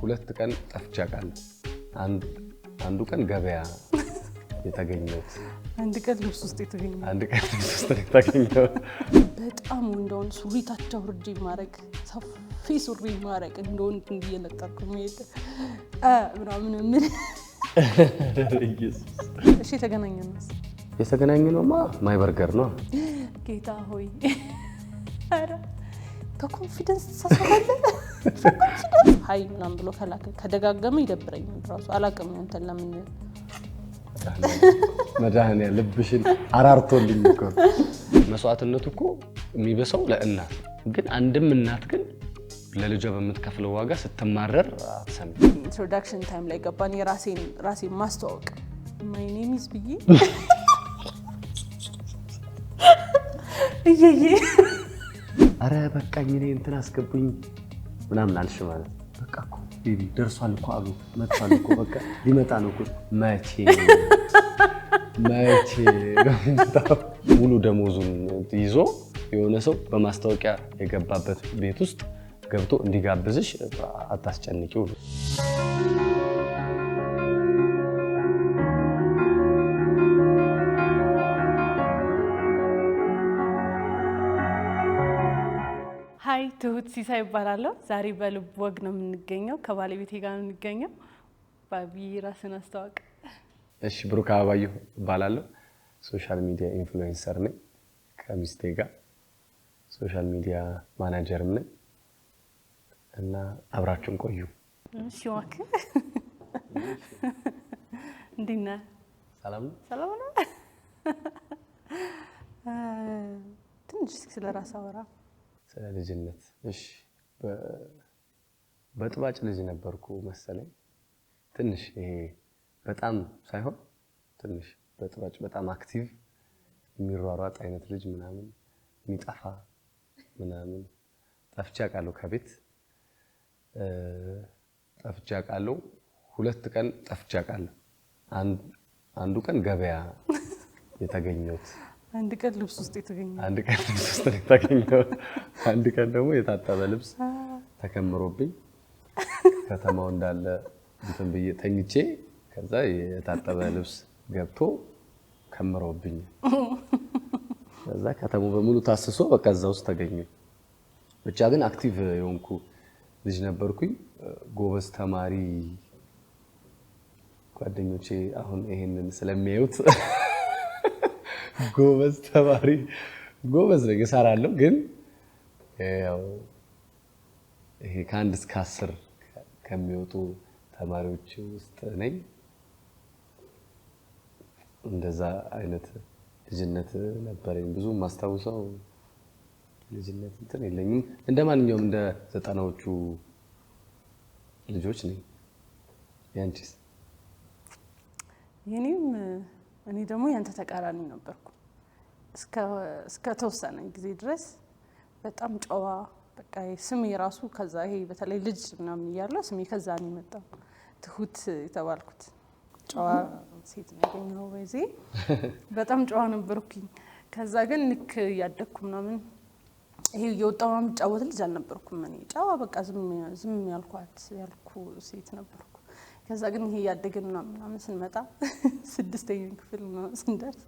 ሁለት ቀን ጠፍቼ አውቃለሁ። አንዱ ቀን ገበያ የተገኘሁት አንድ ቀን ልብስ ውስጥ የተገኘው አንድ ቀን ልብስ ውስጥ የተገኘው በጣም እንደውን ሱሪ ታች አውርጄ ማረግ ሰፊ ሱሪ ማረግ እንደውን እንዲየለጠርኩ መሄድ ምናምን ምን ኢየሱስ እሺ የተገናኘነውማ ማይ በርገር ነው። ጌታ ሆይ አረ በኮንፊደንስ ተሳሳለ ሃይ ምናምን ብሎ ከደጋገመ ይደብረኛል ራሱ አላቀም እንትን ለምን መዳህኒያ ልብሽን አራርቶልኝ እኮ መስዋዕትነቱ እኮ የሚበሰው ለእናት ግን አንድም እናት ግን ለልጇ በምትከፍለው ዋጋ ስትማረር አትሰሚ። ኢንትሮዳክሽን ታይም ላይ ገባን ራሴን ማስተዋወቅ ማይ ኔም ኢዝ ብዬ እየዬ አረ በቃኝ እኔ እንትን አስገቡኝ ምናምን አልሽ ማለት በቃ እኮ ቤቢ ደርሷል እኮ አሉ መጥቷል እኮ በቃ ሊመጣ ነው እኮ መቼ ሙሉ ደሞዙን ይዞ የሆነ ሰው በማስታወቂያ የገባበት ቤት ውስጥ ገብቶ እንዲጋብዝሽ አታስጨንቂው። ሃይ ትሁት ሲሳይ ይባላለሁ። ዛሬ በልብ ወግ ነው የምንገኘው ከባለቤቴ ጋር ነው የምንገኘው። ባቢ ራስን አስተዋውቅ። እሺ ብሩክ አባባየሁ እባላለሁ። ሶሻል ሚዲያ ኢንፍሉዌንሰር ነኝ። ከሚስቴ ጋር ሶሻል ሚዲያ ማናጀርም ነኝ እና አብራችሁን ቆዩ። እሺ ዋክ እንዴና ሰላም ነው? ሰላም ነው። ትንሽ ስለራስ አወራ ስለ ልጅነት። እሺ በጥባጭ ልጅ ነበርኩ መሰለኝ። ትንሽ ይሄ በጣም ሳይሆን ትንሽ በጥባጭ በጣም አክቲቭ የሚሯሯጥ አይነት ልጅ ምናምን የሚጠፋ ምናምን ጠፍቼ አውቃለሁ። ከቤት ጠፍቼ አውቃለሁ። ሁለት ቀን ጠፍቼ አውቃለሁ። አንዱ ቀን ገበያ የተገኘሁት አንድ ቀን ልብስ ውስጥ የተገኘው አንድ ቀን ልብስ ውስጥ የተገኘው አንድ ቀን ደግሞ የታጠበ ልብስ ተከምሮብኝ ከተማው እንዳለ እንትን ብዬ ተኝቼ ከዛ የታጠበ ልብስ ገብቶ ከመሮብኝ ከዛ ከተማው በሙሉ ታስሶ በቃ እዛ ውስጥ ተገኘ። ብቻ ግን አክቲቭ የሆንኩ ልጅ ነበርኩኝ። ጎበዝ ተማሪ ጓደኞቼ አሁን ይሄንን ስለሚያዩት ጎበዝ ተማሪ ጎበዝ ነኝ እሰራለሁ። ግን ያው ይሄ ከአንድ እስከ 10 ከሚወጡ ተማሪዎች ውስጥ ነኝ። እንደዛ አይነት ልጅነት ነበረኝ። ብዙ ማስታውሰው ልጅነት እንትን የለኝም። እንደማንኛውም እንደ 90ዎቹ ልጆች ነኝ። ያንቺስ? እኔ ደግሞ ያንተ ተቃራኒ ነበርኩ። እስከ ተወሰነ ጊዜ ድረስ በጣም ጨዋ በቃ ስሜ ራሱ ከዛ ይሄ በተለይ ልጅ ምናምን እያለ ስሜ ከዛ ነው የመጣው። ትሁት የተባልኩት ጨዋ ሴት ነው ያገኘው። በዚህ በጣም ጨዋ ነበርኩኝ። ከዛ ግን ልክ ያደግኩ ምናምን ይሄ የወጣው የምጫወት ልጅ አልነበርኩም። እኔ ጨዋ በቃ ዝም ያልኩ ሴት ነበርኩ። ከዛ ግን ይሄ ያደግን ምናምን ስንመጣ 6ኛ ክፍል ነው ስንደርስ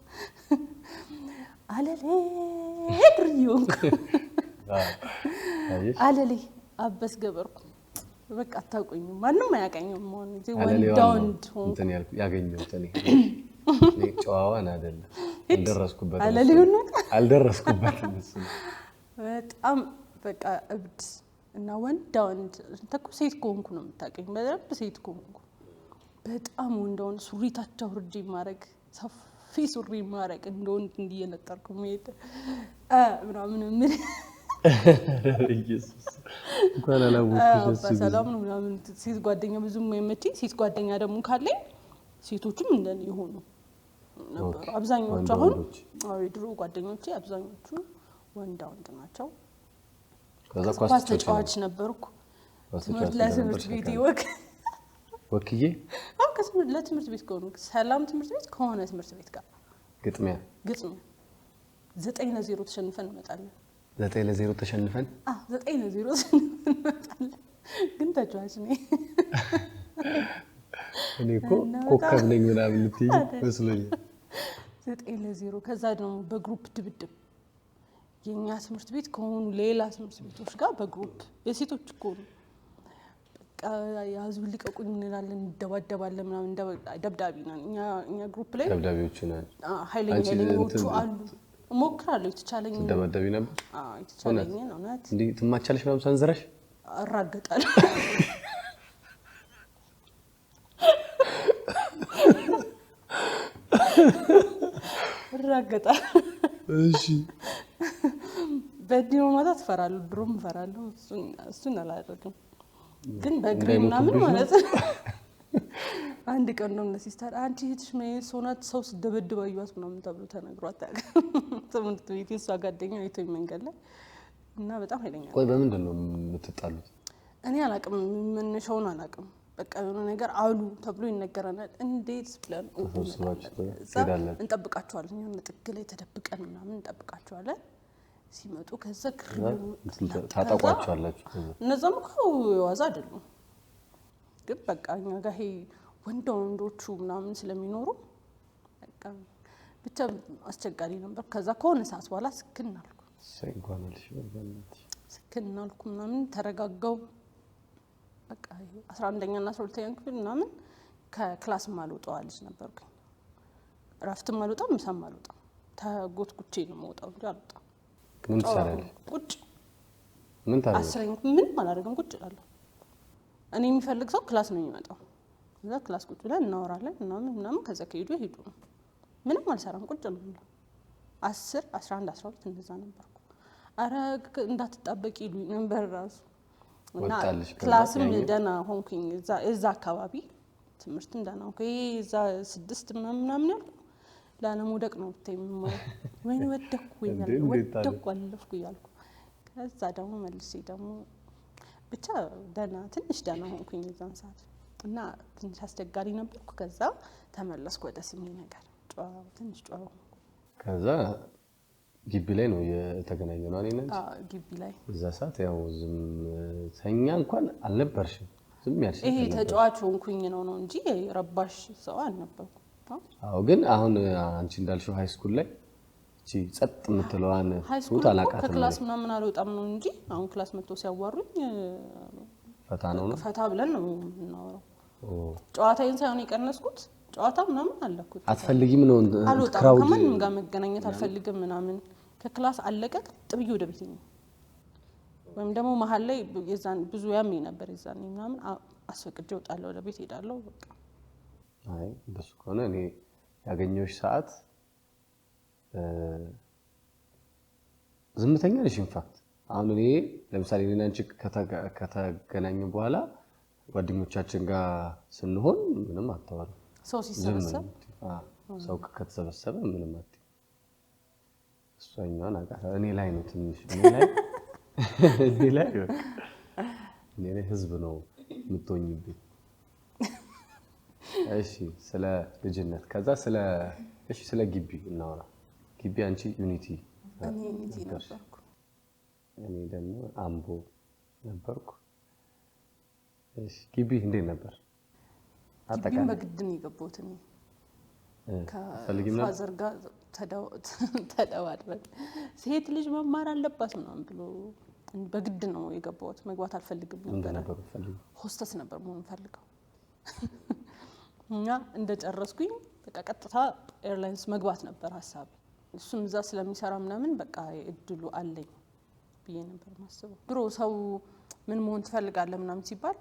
አለሌ ድርዮንኩ አለሌ አበስ ገበርኩ። በቃ አታውቁኝም፣ ማንም አያውቀኝም። ወንድ እንትን ያገኘሁት እኔ ጨዋዋን አይደለም አልደረስኩበት በጣም በቃ እብድ እና ወንድ ተኩ ሴት ኮንኩ ነው የምታውቀኝ። በደንብ ሴት ኮንኩ። በጣም ወንድ ሱሪ ታች አውርጄ ማረግ ሰፊ ሱሪ ማረግ እንደውን እንዲየለጠርኩ መሄድ ምናምን ምን ኢየሱስ እንኳን አላወቅኩሽ። ሰላም ነው ምናምን ሴት ጓደኛ ብዙም የማይመቸኝ። ሴት ጓደኛ ደግሞ ካለኝ ሴቶቹም እንደኔ ይሆኑ ነበር አብዛኞቹ። አሁን ድሮ ጓደኞቼ አብዛኞቹ ወንድ ናቸው። ከዛ ኳስ ተጫዋች ነበርኩ። ለትምህርት ቤት ወክዬ ለትምህርት ቤት ከሆነ ሰላም ትምህርት ቤት ከሆነ ትምህርት ቤት ጋር ግጥሚያ 9-0 ተሸንፈን እንመጣለን። 9-0 ተሸንፈን 9-0 ተሸንፈን እንመጣለን። ግን ተጫዋች ነኝ። እኔ እኮ ኮከብ ነኝ ምናምን ልትይ መስሎኛል። 9-0 ከዛ ደግሞ በግሩፕ ድብድብ የኛ ትምህርት ቤት ከሆኑ ሌላ ትምህርት ቤቶች ጋር በግሩፕ የሴቶች እኮ ነው በቃ ያዙ ልቀቁኝ እንላለን፣ እንደባደባለን ምናምን ደብዳቢ ነን እኛ ግሩፕ ላይ ደብዳቢዎች ነን። ኃይለኞቹ አሉ። እሞክራለሁ የተቻለኝ። ደብዳቢ ነበር። የተቻለኝ ነው ናት። እንዴ ትማቻለሽ ምናምን ሰንዝረሽ አራገጣለሁ። አራገጣለሁ። እሺ በዲሞ ማታት እፈራለሁ። ድሮም እፈራለሁ። እሱን አላደርግም ግን በእግሬ ምናምን ማለት አንድ ቀን ነው ለሲስተር አንቺ እህትሽ ማለት ሶናት ሰው ስደበድብ አዩት ምናምን ተብሎ ተነግሯት ትምህርት ቤት የሷ ጓደኛ አይቶኝ መንገድ ላይ እና በጣም ኃይለኛ። ቆይ በምንድን ነው የምትጣሉት? እኔ አላቅም፣ መነሻውን አላቅም። በቃ የሆነ ነገር አሉ ተብሎ ይነገረናል። እንዴት ብለን እንጠብቃቸዋለን። የሆነ ጥግ ላይ ተደብቀን ምናምን እንጠብቃቸዋለን። ሲመጡ ከዛ ታጠቋቸዋላችሁ። እነዛም እኮ የዋዛ አይደሉም። ግን በቃ እኛ ጋር ይሄ ወንዶቹ ምናምን ስለሚኖሩ በቃ ብቻ አስቸጋሪ ነበር። ከዛ ከሆነ ሰዓት በኋላ ስክን አልኩ። ስክን አልኩ ምናምን ተረጋጋው። በቃ 11ኛ እና 12ኛ ክፍል ምናምን ከክላስ ማልወጣው ልጅ ነበርኩኝ። እረፍትም አልወጣም፣ ምሳም አልወጣም። ተጎትጉቼ ነው የምወጣው እንጂ አልወጣም። ምን ትሰራለህ? ቁጭ ምን ታደርጋለህ? አስረኝ ምንም አላደርግም፣ ቁጭ እላለሁ። እኔ የሚፈልግ ሰው ክላስ ነው የሚመጣው። እዛ ክላስ ቁጭ ብለን እናወራለን ምናምን። ከዛ ከሄዱ ሄዱ ነው። ምንም አልሰራም፣ ቁጭ ነው የምለው። 10 11 12 እንደዛ ነበርኩ። አረ እንዳትጣበቂ ይሉኝ ነበር ራሱ። እና ክላስም ደህና ሆንኩኝ። እዛ አካባቢ ትምህርትም ደህና ሆንኩኝ። እዛ 6 ምናምን ያልኩ ላለመውደቅ ነው ተይምማው። ወይኔ ወደኩ አለፍኩ እያልኩ ከዛ ደግሞ መልሼ ደግሞ ብቻ ትንሽ ደህና ሆንኩኝ የዛን ሰዓት እና ትንሽ አስቸጋሪ ነበርኩ። ከዛ ተመለስኩ ወደ ስሜ ነገር ትንሽ ጨዋ። ከዛ ግቢ ላይ ነው የተገናኘነው አይደል? ግቢ ላይ እዛ ሰዓት ያው ዝምተኛ እንኳን አልነበርሽም። ዝም ያልሽ ይሄ ተጫዋች ሆንኩኝ ነው እንጂ ረባሽ ሰው አልነበርኩም። አዎ ግን አሁን አንቺ እንዳልሽው ሃይ ስኩል ላይ እቺ ጸጥ የምትለዋን ሱት አላቃተም። ከክላስ ምናምን አልወጣም ነው እንጂ አሁን ክላስ መጥቶ ሲያዋሩኝ ፈታ ነው ፈታ ብለን ነው የምናወራው። ጨዋታዬን ሳይሆን የቀነስኩት ጨዋታ ምናምን አለኩት። አትፈልጊም ነው ክራውድ ከማንም ጋር መገናኘት አልፈልግም ምናምን። ከክላስ አለቀ ጥብዬ ወደ ቤት ነው ወይም ደግሞ መሀል ላይ የዛን ብዙ ያመኝ ነበር የዛን ምናምን አስፈቅጄ እወጣለሁ፣ ወደ ቤት ሄዳለሁ በቃ። አይ እንደሱ ከሆነ እኔ ያገኘሁሽ ሰዓት ዝምተኛ ነሽ። ኢንፋክት አሁን እኔ ለምሳሌ እኔና አንቺ ከተገናኘን በኋላ ጓደኞቻችን ጋር ስንሆን ምንም አታወራም። ሰው ሲሰበሰብ ሰው ከተሰበሰበ ምንም አትይ። እሷኛውን አቃታ እኔ ላይ ነው ትንሽ እኔ ላይ ህዝብ ነው የምትሆኝብኝ። እሺ ስለ ልጅነት ከዛ ስለ ግቢ እናወራ። ግቢ አንቺ ዩኒቲ ነበርኩ፣ እኔ ደግሞ አምቦ ነበርኩ። እሺ ግቢ እንዴት ነበር? ግቢም በግድ ነው የገባሁት እኔ ከፋዘር ጋር ተደዋድረን ሴት ልጅ መማር አለባት ምናምን ብሎ በግድ ነው የገባሁት። መግባት አልፈልግም ነበር። ሆስተስ ነበር መሆን ፈልገው እና እንደጨረስኩኝ በቃ ቀጥታ ኤርላይንስ መግባት ነበር ሐሳቤ። እሱም እዛ ስለሚሰራ ምናምን በቃ እድሉ አለኝ ብዬ ነበር ማስበው። ድሮ ሰው ምን መሆን ትፈልጋለህ ምናምን ሲባል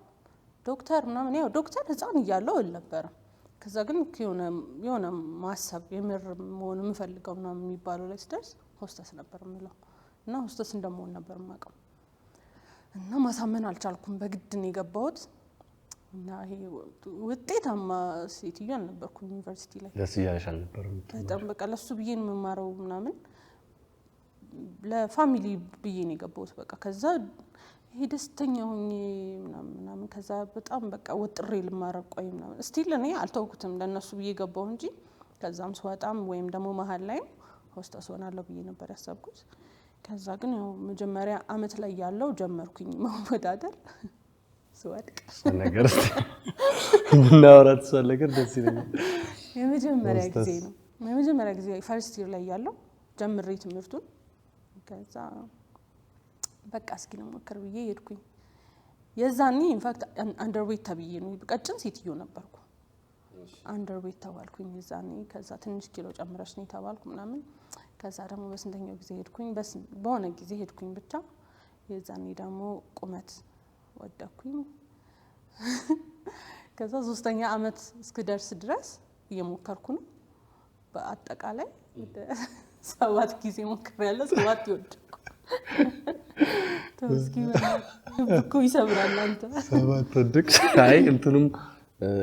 ዶክተር ምናምን ያው ዶክተር ህፃን እያለሁ ነበር። ከዛ ግን የሆነ ማሰብ የምር መሆን የምፈልገው ምናምን የሚባለው ላይ ስደርስ ሆስተስ ነበር የምለው እና ሆስተስ እንደምሆን ነበር የማውቀው እና ማሳመን አልቻልኩም። በግድ ነው የገባሁት እና ይሄ ውጤታማ ሴትዮ አልነበርኩም ዩኒቨርሲቲ ላይ። ደስ ያለሽ አልነበረም? በጣም በቃ ለሱ ብዬ ነው የምማረው ምናምን ለፋሚሊ ብዬ ነው የገባሁት በቃ። ከዛ ይሄ ደስተኛ ሆኜ ምናምን ከዛ በጣም በቃ ወጥሬ ልማረቅ ቆይ ምናምን ስቲል እኔ አልተውኩትም ለነሱ ብዬ ገባሁ እንጂ ከዛም ስወጣም ወይም ደግሞ መሀል ላይ ሆስተስ ሆናለሁ ብዬ ነበር ያሰብኩት። ከዛ ግን ያው መጀመሪያ አመት ላይ ያለው ጀመርኩኝ መወዳደር። ስወድቅ ነገር ምናወራት እሷ ነገር ደስ ይለኛል። የመጀመሪያ ጊዜ ነው የመጀመሪያ ጊዜ ፈርስት ይር ላይ ያለው ጀምሬ ትምህርቱን ከዛ በቃ እስኪ ልሞክር ብዬ ሄድኩኝ። የዛኔ ኢንፋክት አንደርዌት ተብዬ ነው ቀጭን ሴትዮ ነበርኩ። አንደርዌት ተባልኩኝ የዛኔ። ከዛ ትንሽ ኪሎ ጨምረሽ ነው ተባልኩ ምናምን። ከዛ ደግሞ በስንተኛው ጊዜ ሄድኩኝ በሆነ ጊዜ ሄድኩኝ ብቻ። የዛኔ ደግሞ ቁመት ወደኩኝ። ከዛ 3ኛ አመት እስክደርስ ድረስ እየሞከርኩ ነው። በአጠቃላይ 7 ጊዜ ሞክሬያለሁ። 7 ይወድኩ ተውስኪ እኮ ይሰብራል አንተ 7 ወድቅ። አይ እንትኑም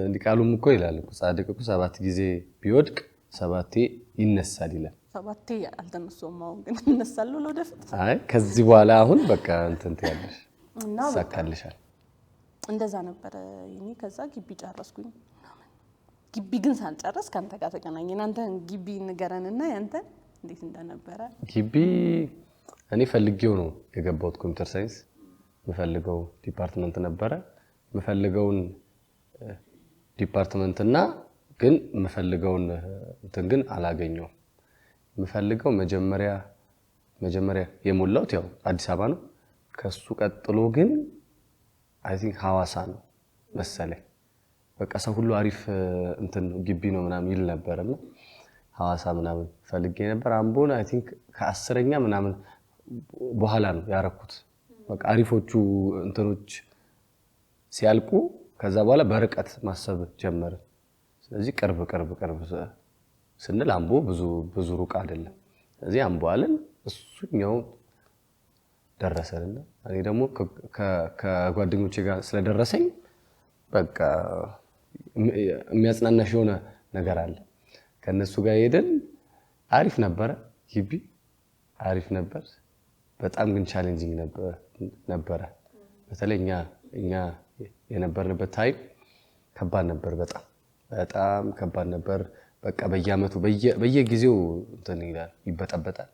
እንዲቃሉም እኮ ይላል እኮ ጻድቅ እኮ 7 ጊዜ ቢወድቅ 7 ይነሳል ይላል። 7 አልተነሳውም አሁን ግን እነሳለሁ ለወደፊት። አይ ከዚህ በኋላ አሁን በቃ እንትን ትያለሽ እና ሳካልሻል። እንደዛ ነበር እኔ። ከዛ ግቢ ጨረስኩኝ። ግቢ ግን ሳልጨርስ ካንተ ጋር ተገናኘን። አንተ ግቢ ንገረንና ያንተ እንዴት እንደነበረ። ግቢ እኔ ፈልጌው ነው የገባሁት ኮምፒውተር ሳይንስ። የምፈልገው ዲፓርትመንት ነበረ። የምፈልገውን ዲፓርትመንትና ግን የምፈልገውን እንትን ግን አላገኘውም። የምፈልገው መጀመሪያ የሞላሁት ያው አዲስ አበባ ነው። ከሱ ቀጥሎ ግን አይ ቲንክ ሐዋሳ ነው መሰለኝ። በቃ ሰው ሁሉ አሪፍ እንትን ግቢ ነው ምናምን ይል ነበርና ሐዋሳ ምናምን ፈልጌ ነበር። አምቦን አይ ቲንክ ከ10ኛ ምናምን በኋላ ነው ያረኩት። በቃ አሪፎቹ እንትኖች ሲያልቁ ከዛ በኋላ በርቀት ማሰብ ጀመረ። ስለዚህ ቅርብ ስንል አምቦ ብዙ ሩቅ አይደለም። ስለዚህ አምቦ አለን። እሱኛው ደረሰልና እኔ ደግሞ ከጓደኞቼ ጋር ስለደረሰኝ በቃ የሚያጽናናሽ የሆነ ነገር አለ። ከነሱ ጋር ሄደን አሪፍ ነበረ ግቢ አሪፍ ነበር። በጣም ግን ቻሌንጂንግ ነበረ። በተለይ እኛ የነበርንበት ታይም ከባድ ነበር። በጣም ከባድ ነበር። በቃ በየአመቱ በየጊዜው እንትን ይላል፣ ይበጠበጣል፣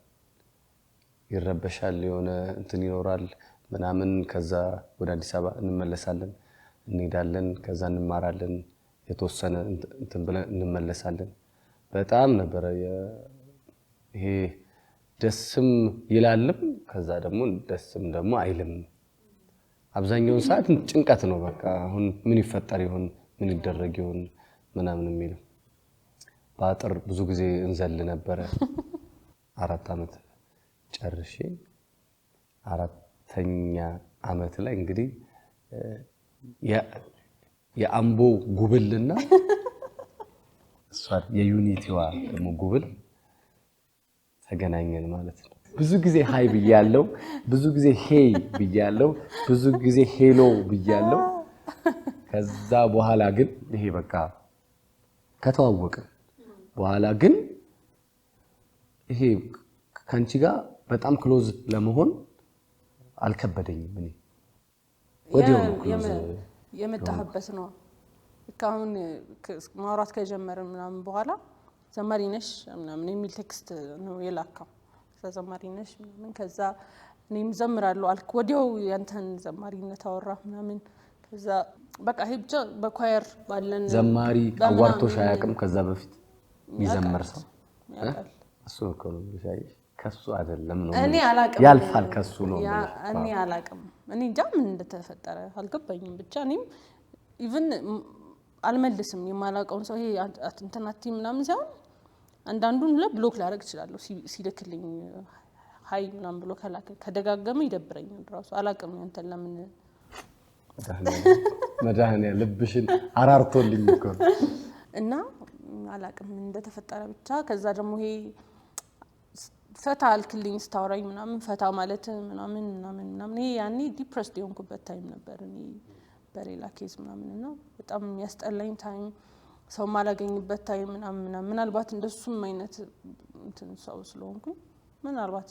ይረበሻል፣ የሆነ እንትን ይኖራል ምናምን። ከዛ ወደ አዲስ አበባ እንመለሳለን፣ እንሄዳለን፣ ከዛ እንማራለን፣ የተወሰነ እንትን ብለን እንመለሳለን። በጣም ነበር ይሄ ደስም ይላልም፣ ከዛ ደግሞ ደስም ደግሞ አይልም። አብዛኛውን ሰዓት ጭንቀት ነው። በቃ አሁን ምን ይፈጠር ይሆን ምን ይደረግ ይሆን ምናምን የሚለው። በአጥር ብዙ ጊዜ እንዘል ነበረ። 4 አመት ጨርሼ 4ኛ አመት ላይ እንግዲህ የአምቦ ጉብልና እሷ የዩኒቲዋ ደግሞ ጉብል ተገናኘን ማለት ነው። ብዙ ጊዜ ሃይ ብያለው፣ ብዙ ጊዜ ሄይ ብያለው፣ ብዙ ጊዜ ሄሎ ብያለው። ከዛ በኋላ ግን ይሄ በቃ ከተዋወቅን በኋላ ግን ይሄ ካንቺ ጋር በጣም ክሎዝ ለመሆን አልከበደኝም። እኔ ወዲያው የመጣህበት ነው። ካሁን ማውራት ከጀመርን ምናምን በኋላ ዘማሪ ነሽ ምናምን የሚል ቴክስት ነው የላከው። ዘማሪ ነሽ ምናምን ከዛ እኔም ዘምራለሁ አልክ። ወዲያው ያንተን ዘማሪነት አወራ ምናምን። ከዛ በቃ ይሄ ብቻ በኳየር ባለን ዘማሪ አዋርቶሽ አያውቅም ከዛ በፊት የሚዘምር ሰው እሱ እኮ ነው የሚሻይሽ። ከሱ አይደለም ነው እኔ አላቅም፣ ያልፋል ከሱ ነው። እኔ አላቅም። እኔ እንጃ ምን እንደተፈጠረ አልገባኝም። ብቻ እኔም ኢቭን አልመልስም የማላውቀውን ሰው ይሄ እንትናቲ ምናምን ሳይሆን አንዳንዱን ብሎክ ላደርግ እችላለሁ ሲልክልኝ ሃይ ምናምን ብሎ ከደጋገመ ይደብረኛል ራሱ። አላቅም ያንተን ለምን መድኃኒያ ልብሽን አራርቶልኝ እኮ እና አላቅም እንደተፈጠረ ብቻ። ከዛ ደግሞ ይሄ ፈታ አልክልኝ ስታወራኝ ምናምን ፈታ ማለት ምናምን ይሄ ያኔ ዲፕረስድ የሆንኩበት ታይም ነበር እኔ በሌላ ኬዝ ምናምንና በጣም የሚያስጠላኝ ታይም፣ ሰው ማላገኝበት ታይም ምናምን። ምናልባት እንደሱም አይነት እንትን ሰው ስለሆንኩኝ ምናልባት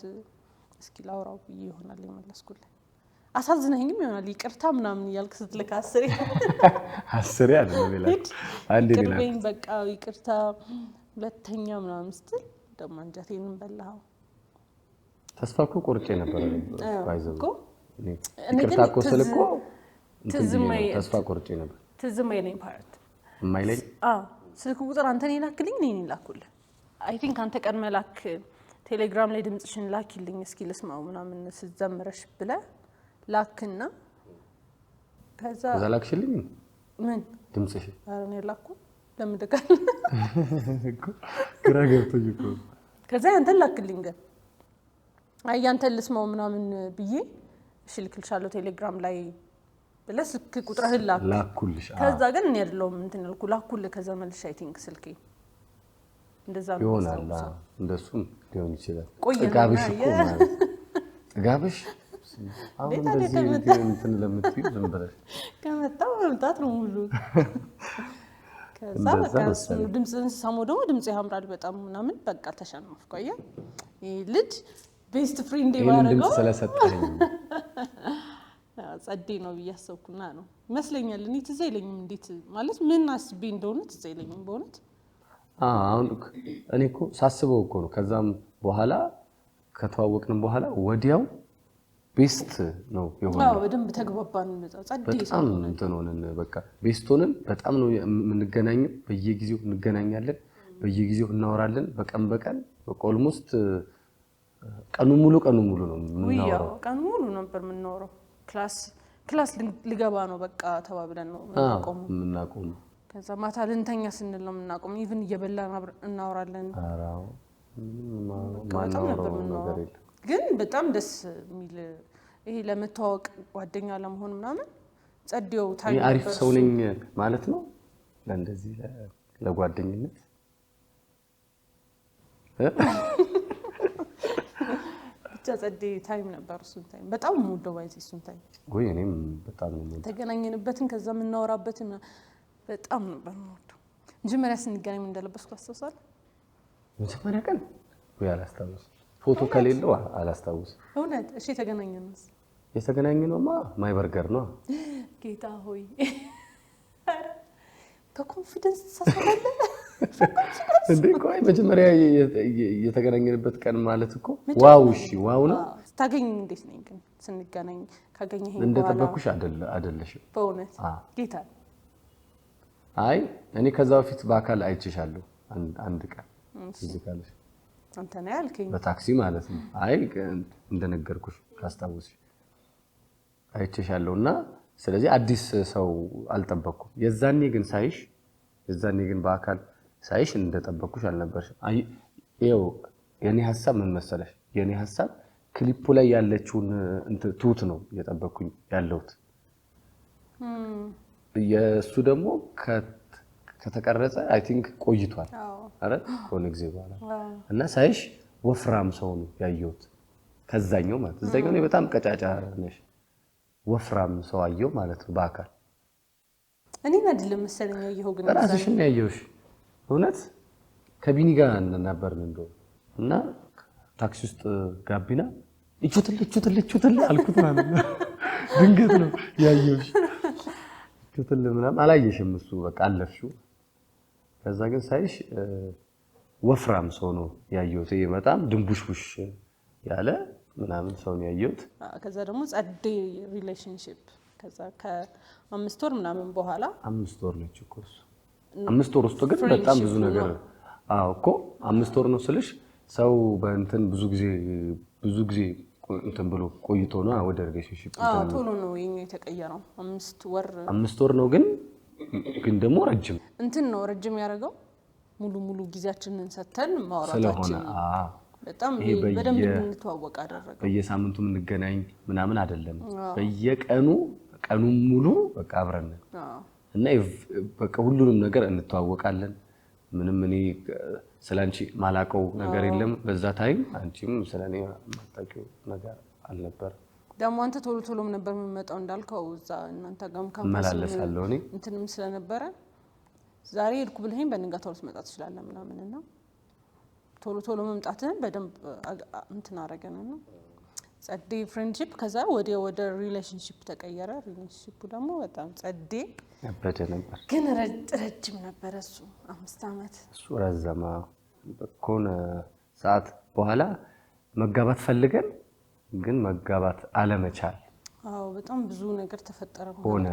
እስኪ ላውራው ብዬ ይሆናል የመለስኩልኝ። አሳዝነኝም ይሆናል ይቅርታ ምናምን እያልክ ስትልክ አስሬ አይደለም ይላል አንዴ ይላል ቅርቤን በቃ ይቅርታ ሁለተኛ ምናምን ስትል ደግሞ አንጀቴን በላው። ተስፋ እኮ ቆርጬ ነበር ባይዘው ይቅርታ እኮ ስልኮ ተስፋ ቆርጬ ነበር። ትዝ የማይለኝ ፓርት የማይለኝ ስልክ ቁጥር አንተ ነህ ላክልኝ እኔ ላኩልህ። አይ ቲንክ አንተ ቀድመህ ላክ ቴሌግራም ላይ ድምጽሽን ላኪልኝ እስኪ ልስማው ምናምን ስትዘምረሽ ብለህ ላክና ከዛ ላክሽልኝ ምን ድምጽሽ ኧረ እኔ ላኩ ለምን ደጋል ግራ ገብቶኝ እኮ ከዛ አንተን ላክልኝ ግን አይ አንተን ልስማው ምናምን ብዬ እሺ ልክልሻለሁ ቴሌግራም ላይ ብለህ ስልክ ቁጥርህን ላኩልሽ። ከዛ ግን እኔ አይደለሁም እንትን ልኩ ላኩልህ ከዛ መልሼ አይ ቲንክ ስልኬ እንደዛ ነው ይሆናል። እንደሱም ሊሆን ይችላል። ጥጋብሽ እኮ ማለት ጥጋብሽ አሁን እንደዚህ እንትን ለምትዩ ዝም ብለሽ ከመጣው መምጣት ነው ሙሉ ከዛ በቃ ድምጽን ሰማው ደግሞ ድምጽ ያምራል በጣም ምናምን በቃ ተሸነፍኩ። አየህ ይሄ ልጅ ቤስት ፍሬንድ ባረጋው ድምጽ ስለሰጠኝ ጸዴ ነው ብያሰብኩና ነው ይመስለኛል። እኔ ትዝ አይለኝም እንዴት ማለት ምን አስቤ እንደሆነ ትዝ አይለኝም በእውነት። አሁን እኔ እኮ ሳስበው እኮ ነው ከዛም በኋላ ከተዋወቅንም በኋላ ወዲያው ቤስት ነው የሆነው። በደንብ ተግባባን። በጣም እንትን ሆነን በቃ ቤስት ሆነን በጣም ነው የምንገናኘው። በየጊዜው እንገናኛለን፣ በየጊዜው እናወራለን። በቀን በቃ ኦልሞስት ቀኑ ሙሉ ነው የምናወራው። ቀኑ ሙሉ ነበር የምናወራው። ክላስ ልገባ ነው በቃ ተባብለን ነው የምናቆመው። ከዛ ማታ ልንተኛ ስንል ነው የምናቆመው። ኢቭን እየበላን እናወራለን። ማናወራው ነገር የለም። ግን በጣም ደስ የሚል ይሄ ለመተዋወቅ ጓደኛ ለመሆን ምናምን ጸዴው ታይም አሪፍ ሰው ነኝ ማለት ነው ለእንደዚህ ለጓደኝነት ብቻ ጸዴ ታይም ነበር። እሱን ታይም በጣም የምወደው ባይዚ እሱን ታይም ወይ እኔም በጣም ነው ተገናኘንበትን ከዛ የምናወራበትን በጣም ነበር የምወደው። መጀመሪያ ስንገናኝ ምን እንደለበስኩ አስታውሳለሁ? መጀመሪያ ቀን ወይ አላስታውስም። ፎቶ ከሌለው አላስታውስም። እውነት? እሺ የተገናኘነውማ ማይ በርገር ነው። ጌታ ሆይ በኮንፊደንስ ተሳሳለ እንዴ? ቆይ መጀመሪያ የተገናኘንበት ቀን ማለት እኮ ዋው! እሺ ዋው ነው። ታገኝ እንዴት ነኝ ግን ስንገናኝ ካገኘህ በኋላ እንደጠበኩሽ አይደለሽም በእውነት ጌታ። አይ እኔ ከዛ በፊት በአካል አይቼሻለሁ አንድ ቀን እዚህ ካለሽ አንተ ነህ ያልከኝ በታክሲ ማለት ነው። አይ እንደነገርኩሽ ካስታወስሽ አይቼሻለሁና ስለዚህ አዲስ ሰው አልጠበቅኩም። የዛኔ ግን በአካል ሳይሽ እንደጠበቅኩሽ አልነበርሽም። ይኸው የኔ ሐሳብ ምን መሰለሽ? የኔ ሐሳብ ክሊፑ ላይ ያለችውን ትሁት ነው እየጠበቅኩኝ ያለሁት። የእሱ ደግሞ ከተቀረጸ አይ ቲንክ ቆይቷል አይደል? ከሆነ ጊዜ በኋላ እና ሳይሽ ወፍራም ሰው ነው ያየሁት። ከዛኛው ማለት እዛኛው ነው በጣም ቀጫጫ ነሽ፣ ወፍራም ሰው አየሁ ማለት ነው በአካል። እኔን አይደለም መሰለኝ ያየኸው ግን ራስሽን ያየሁሽ። እውነት ከቢኒ ጋር ነበርን እንደው እና ታክሲ ውስጥ ጋቢና እቹትል አልኩት ማለት ነው። ድንገት ነው ያየሁሽ። እቹትል ምናምን አላየሽም እሱ በቃ አለፍሽው። ከዛ ግን ሳይሽ ወፍራም ሰው ነው ያየሁት። በጣም ድንቡሽቡሽ ያለ ምናምን ሰው ነው ያየሁት። ከዛ ደግሞ ጸዴ ሪሌሽንሺፕ ከዛ ከ5 ወር ምናምን በኋላ 5 ወር ነች እኮ እሱ 5 ወር ውስጥ ግን በጣም ብዙ ነገር እኮ 5 ወር ነው ስልሽ ሰው በእንትን ብዙ ጊዜ እንትን ብሎ ቆይቶ ነው ወደ ሪሌሽንሺፕ ቶሎ ነው የኛ የተቀየረው። 5 ወር ነው ግን ደግሞ ረጅም እንትን ነው ረጅም ያደረገው ሙሉ ጊዜያችንን ሰተን ማውራታችን በጣም በደንብ እንተዋወቅ አደረገው። በየሳምንቱ የምንገናኝ ምናምን አይደለም፣ በየቀኑ ቀኑን ሙሉ በቃ አብረን እና በቃ ሁሉንም ነገር እንተዋወቃለን። ምንም እኔ ስላንቺ ማላቀው ነገር የለም በዛ ታይም፣ አንቺም ስለኔ ማጣቂው ነገር አልነበር። ደግሞ አንተ ቶሎም ነበር የምመጣው እንዳልከው እዛ እናንተ ጋርም መላለሳለሁ እኔ እንትንም ስለነበረ ዛሬ ሄድኩ ብለኸኝ በንጋታው ልትመጣ ትችላለህ ምናምንና ቶሎ መምጣትህን በደንብ እንትን አደረገንና ጸዴ ፍሬንድሺፕ ከዛ ወደ ሪሌሽንሺፕ ተቀየረ። ሪሌሽንሺፑ ደግሞ በጣም ጸዴ ነበር ግን ረጅም ነበር። እሱ 5 ዓመት እሱ ረዘማ ከሆነ ሰዓት በኋላ መጋባት ፈልገን ግን መጋባት አለመቻል አዎ በጣም ብዙ ነገር ተፈጠረ ሆነ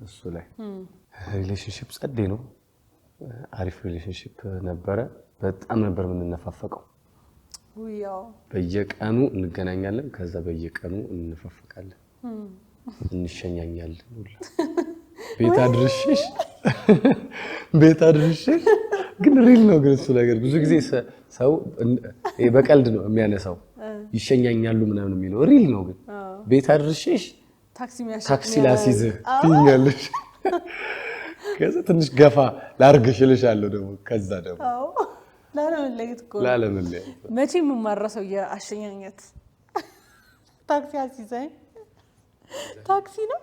እሱ ላይ ሪሌሽንሺፕ ጸዴ ነው አሪፍ ሪሌሽንሺፕ ነበረ በጣም ነበር የምንነፋፈቀው ያው በየቀኑ እንገናኛለን ከዛ በየቀኑ እንነፋፈቃለን እንሸኛኛለን ሁላ ቤት አድርሽሽ ግን ሪል ነው ግን እሱ ነገር ብዙ ጊዜ ሰው በቀልድ ነው የሚያነሳው ይሸኛኛሉ ምናምን የሚለው ሪል ነው ግን ቤት አድርሽሽ ታክሲ ላሲዝህ ትኛለሽ ከዛ ትንሽ ገፋ ላርግሽልሻለሁ ደግሞ ከዛ ደግሞ ላለመለየት መቼም የማረሰው የአሸኛኘት ታክሲ አሲዘኝ ታክሲ ነው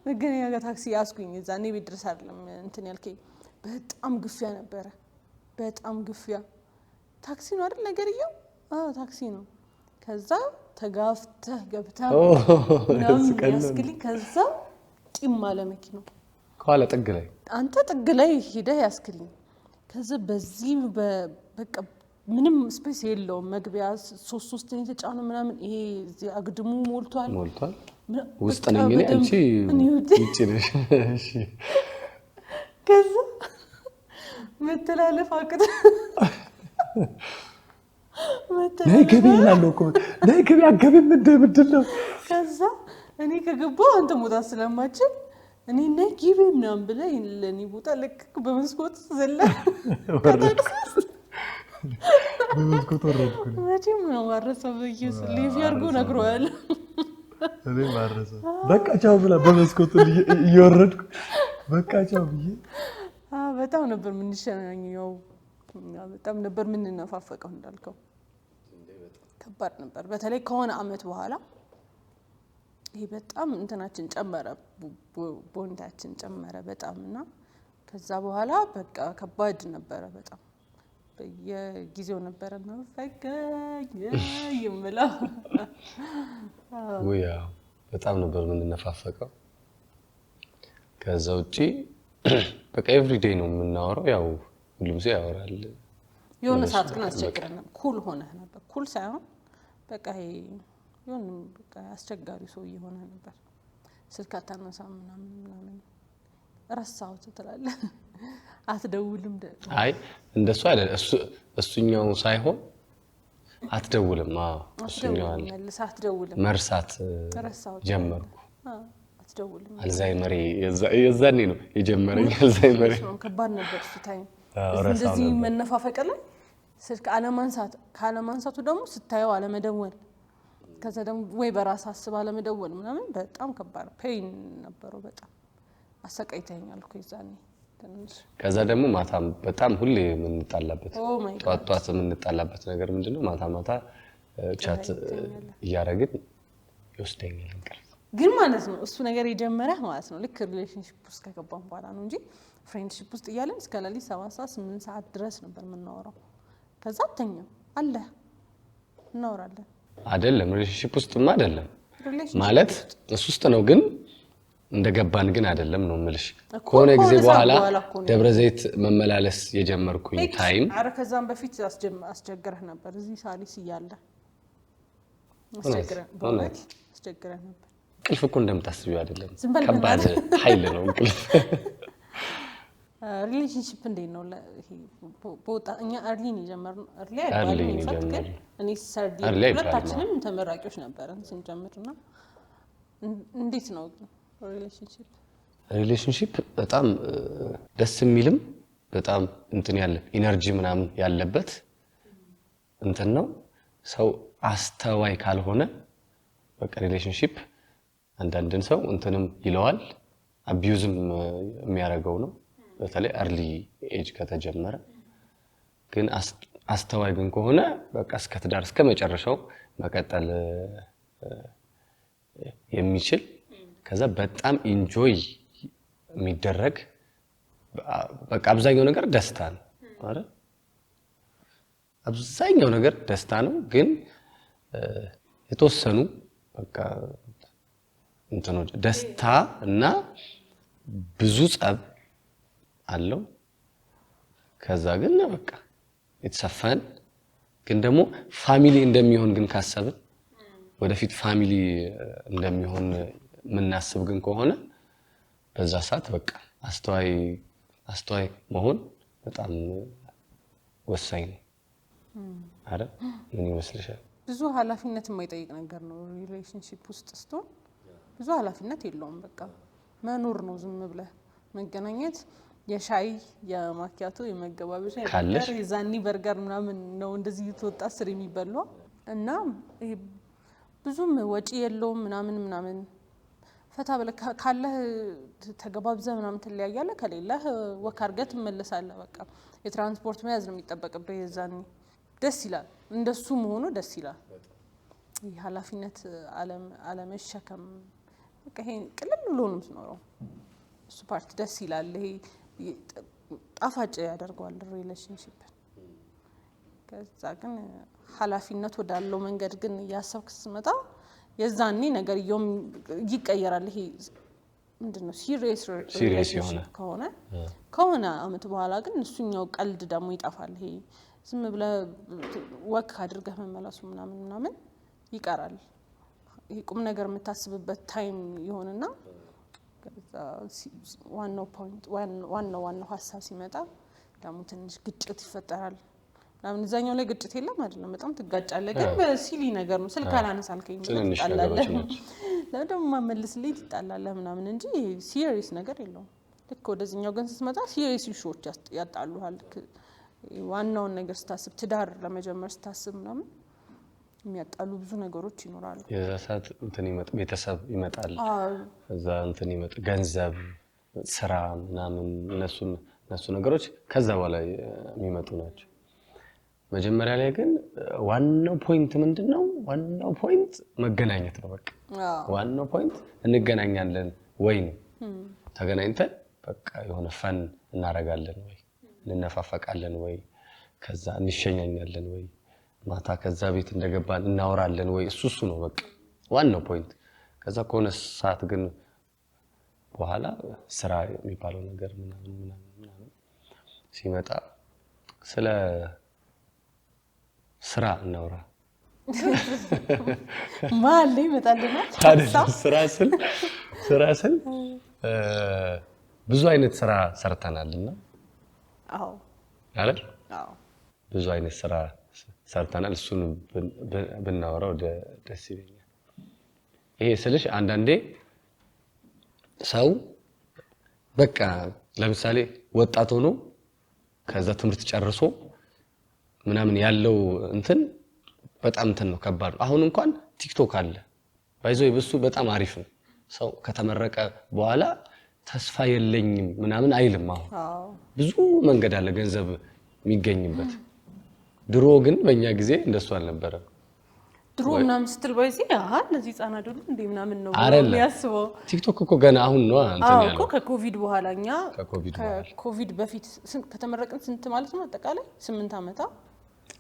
መገናኛ ጋር ታክሲ ያስኩኝ እዛኔ ቤት ድረስ አይደለም እንትን ያልከኝ በጣም ግፊያ ነበረ በጣም ግፊያ ታክሲ ነው አይደል ነገርየው ታክሲ ነው ከዛ ተጋፍተህ ገብተህ ነው ያስክልኝ ከዛ ቂም አለ መኪናው ከኋላ ጥግ ላይ አንተ ጥግ ላይ ሄደህ ያስክልኝ ከዛ በዚህ በቃ ምንም ስፔስ የለውም መግቢያ 3 የተጫነ ምናምን ይሄ እዚህ አግድሙ ሞልቷል ውስጥ ነኝ እኔ አንቺ ውጪ ነሽ እሺ ከዛ መተላለፍ አቅተ ነይ ገቢ ይላል እኮ ነይ ገቢ አገቢ ምንድነው ከዛ እኔ ከገባው አንተ ሞታ ስለማችል እኔ ነይ ግቢ ምናምን ብለህ ለኔ ቦታ ለክ በመስኮት ዘለ በመስኮት ወረድኩ መቼም ነው ማረሰው በየስ ሊፍ ያርጎ ነግሯል እኔ ማረሰው በቃ ቻው ብላ በመስኮት እየወረድኩ በቃ ቻው ብዬ በጣም ነበር ምንሸናኘው በጣም ነበር ምንነፋፈቀው እንዳልከው ከባድ ነበር በተለይ ከሆነ አመት በኋላ ይሄ በጣም እንትናችን ጨመረ ቦንዳችን ጨመረ በጣምና ከዛ በኋላ በቃ ከባድ ነበር በጣም በየጊዜው ነበርና ፈገግ ይምላ ወያ በጣም ነበር ምንነፋፈቀው ከዛ ውጪ በቃ ኤቭሪ ዴይ ነው የምናወራው ያው ሁሉም ሰው ያወራል የሆነ ሰዓት ግን አስቸግረን ኩል ሆነህ ነበር ኩል ሳይሆን በቃ የሆነ በቃ አስቸጋሪ ሰው እየሆነ ነበር ስልክ አታነሳም ምናምን ረሳሁት ትላለህ አትደውልም አይ እንደሱ አይደል እሱኛው ሳይሆን አትደውልም እሱኛው አለ አትደውልም መርሳት ጀመርኩ አትደውልም አልዛይመር የዛኔ ነው የጀመረኝ አልዛይመር ከባድ ነበር እሱ ታይም እንደዚህ መነፋፈቅ ላይ ስልክ ካለማንሳቱ ደግሞ ስታየው አለመደወል ከዛ ደግሞ ወይ በራስ አስባ አለመደወል ምናምን በጣም ከባድ ፔን ነበረው በጣም አሰቃይተኛል እኮ ይዛኔ ከዛ ደግሞ ማታም በጣም ሁሌ የምንጣላበት ጧት የምንጣላበት ነገር ምንድነው ማታ ቻት እያረግን ይወስደኛል እንቅልፍ ግን ማለት ነው እሱ ነገር የጀመረ ማለት ነው ልክ ሪሌሽንሺፕ ውስጥ ከገባን በኋላ ነው እንጂ ፍሬንድሺፕ ውስጥ እያለን እስከ ሌሊት 7 ሰዓት 8 ሰዓት ድረስ ነበር የምናወራው ከዛ አተኛም አለ እናወራለን አይደለም ሪሌሽንሺፕ ውስጥማ አይደለም ማለት እሱ ውስጥ ነው ግን እንደገባን ግን አይደለም ነው ምልሽ ኮነ ጊዜ በኋላ ደብረ ዘይት መመላለስ የጀመርኩኝ ታይም አረ ከዛም በፊት አስቸግረህ ነበር እዚህ ሳሊስ ይያለ አስቸግረህ ነበር እንቅልፍ እኮ እንደምታስቢው አይደለም ከባድ ኃይል ነው እንቅልፍ ሪሌሽንሺፕ እንዴት ነው ይሄ ቦታ እኛ አርሊን የጀመርነው አርሊ ፈትከን እኔ ሰርዲ ሁለታችንም ተመራቂዎች ነበርን ስንጀምርና እንዴት ነው ሪሌሽንሺፕ በጣም ደስ የሚልም በጣም እንትን ያለ ኢነርጂ ምናምን ያለበት እንትን ነው ሰው አስተዋይ ካልሆነ በቃ ሪሌሽንሺፕ አንዳንድን ሰው እንትንም ይለዋል አቢዩዝም የሚያረጋው ነው በተለይ አርሊ ኤጅ ከተጀመረ ግን አስተዋይ ግን ከሆነ በቃ እስከ ትዳር እስከ መጨረሻው መቀጠል የሚችል ከዛ በጣም ኢንጆይ የሚደረግ በቃ አብዛኛው ነገር ደስታ ነው አይደል አብዛኛው ነገር ደስታ ነው ግን የተወሰኑ በቃ እንትኑ ደስታ እና ብዙ ጸብ አለው ከዛ ግን በቃ የተሰፈን ግን ደግሞ ፋሚሊ እንደሚሆን ግን ካሰብን ወደፊት ፋሚሊ እንደሚሆን ምናስብ ግን ከሆነ በዛ ሰዓት በቃ አስተዋይ መሆን በጣም ወሳኝ ነው አይደል? ምን ይመስልሻል? ብዙ ኃላፊነት የማይጠይቅ ነገር ነው ሪሌሽንሺፕ ውስጥ ስትሆን ብዙ ኃላፊነት የለውም። በቃ መኖር ነው ዝም ብለህ መገናኘት የሻይ የማኪያቶ የመገባበሻ የበርገር የዛኒ በርገር ምናምን ነው እንደዚህ ተወጣ ስር የሚበላው እና ብዙም ወጪ የለውም ምናምን ፈታ ብለህ ካለህ ተገባብዘህ ምናምን ትለያያለህ ከሌለህ ወክ አድርገህ ትመለሳለህ። በቃ የትራንስፖርት መያዝ ነው የሚጠበቅብህ የዛኒ ደስ ይላል እንደሱ መሆኑ ደስ ይላል። ይሄ ኃላፊነት አለመሸከም በቃ ይሄ ቅልል ብሎ ነው የምትኖረው እሱ ፓርት ደስ ይላል። ይሄ ጣፋጭ ያደርገዋል ሪሌሽንሺፕ። ከዛ ግን ኃላፊነት ወዳለው መንገድ ግን ያሰብክ ስትመጣ የዛኔ ነገር ይቀየራል። ይሄ ምንድነው ሲሪየስ ሪሌሽንሺፕ ከሆነ አመት በኋላ ግን እሱኛው ቀልድ ደግሞ ይጠፋል። ይሄ ዝም ብለህ ወክ አድርገህ መመለሱ ምናምን ይቀራል። ይሄ ቁም ነገር የምታስብበት ታይም ይሆንና ዋናው ፖይንት ዋናው ሀሳብ ሲመጣ ደግሞ ትንሽ ግጭት ይፈጠራል። ለምን እዛኛው ላይ ግጭት የለም አይደለም በጣም ትጋጫለህ ግን በሲሊ ነገር ነው ስልክ አላነሳልከኝ ትጣላለህ ለምን ማመልስልኝ ትጣላለህ ምናምን እንጂ ሲሪየስ ነገር የለውም። ልክ ወደዚህኛው ግን ስትመጣ ሲሪየስ ኢሹዎች ያጣሉሃል። ዋናውን ነገር ስታስብ ትዳር ለመጀመር ስታስብ ምናምን የሚያጣሉ ብዙ ነገሮች ይኖራሉ። የዛሳት ቤተሰብ ይመጣል እዛ ገንዘብ ስራ ምናምን እነሱ ነገሮች ከዛ በኋላ የሚመጡ ናቸው። መጀመሪያ ላይ ግን ዋናው ፖይንት ምንድነው? ዋናው ፖይንት መገናኘት ነው። በቃ ዋናው ፖይንት እንገናኛለን ወይ ነው። ተገናኝተን በቃ የሆነ ፈን እናረጋለን ወይ እንነፋፈቃለን ወይ ከዛ እንሸኛኛለን ወይ ማታ ከዛ ቤት እንደገባን እናወራለን ወይ እሱ ነው በቃ ዋናው ፖይንት። ከዛ ከሆነ ሰዓት ግን በኋላ ስራ የሚባለው ነገር ምናምን ሲመጣ ስለ ስራ እናውራ ማለ ይመጣልና ስራ ስል ብዙ አይነት ስራ ሰርተናልና አይደል? ብዙ አይነት ስራ ሰርተናል። እሱን ብናወራው ደስ ይለኛል። ይሄ ስልሽ አንዳንዴ ሰው በቃ ለምሳሌ ወጣት ሆኖ ከዛ ትምህርት ጨርሶ ምናምን ያለው በጣም ነው ከባድ ነው። አሁን እንኳን ቲክቶክ አለ ባይዘው ይብሱ በጣም አሪፍ ነው። ሰው ከተመረቀ በኋላ ተስፋ የለኝም ምናምን አይልም። አሁን ብዙ መንገድ አለ ገንዘብ የሚገኝበት። ድሮ ግን በእኛ ጊዜ እንደሱ አልነበረም። ድሮ ምናምን ስትል ባይዚህ እነዚህ ህፃናት አይደሉ እንዴ ምናምን ነው የሚያስበው። ቲክቶክ እኮ ገና አሁን ነው ያለው እኮ ከኮቪድ በኋላ እኛ ከኮቪድ በፊት ከተመረቅን ስንት ማለት ነው አጠቃላይ 8 አመት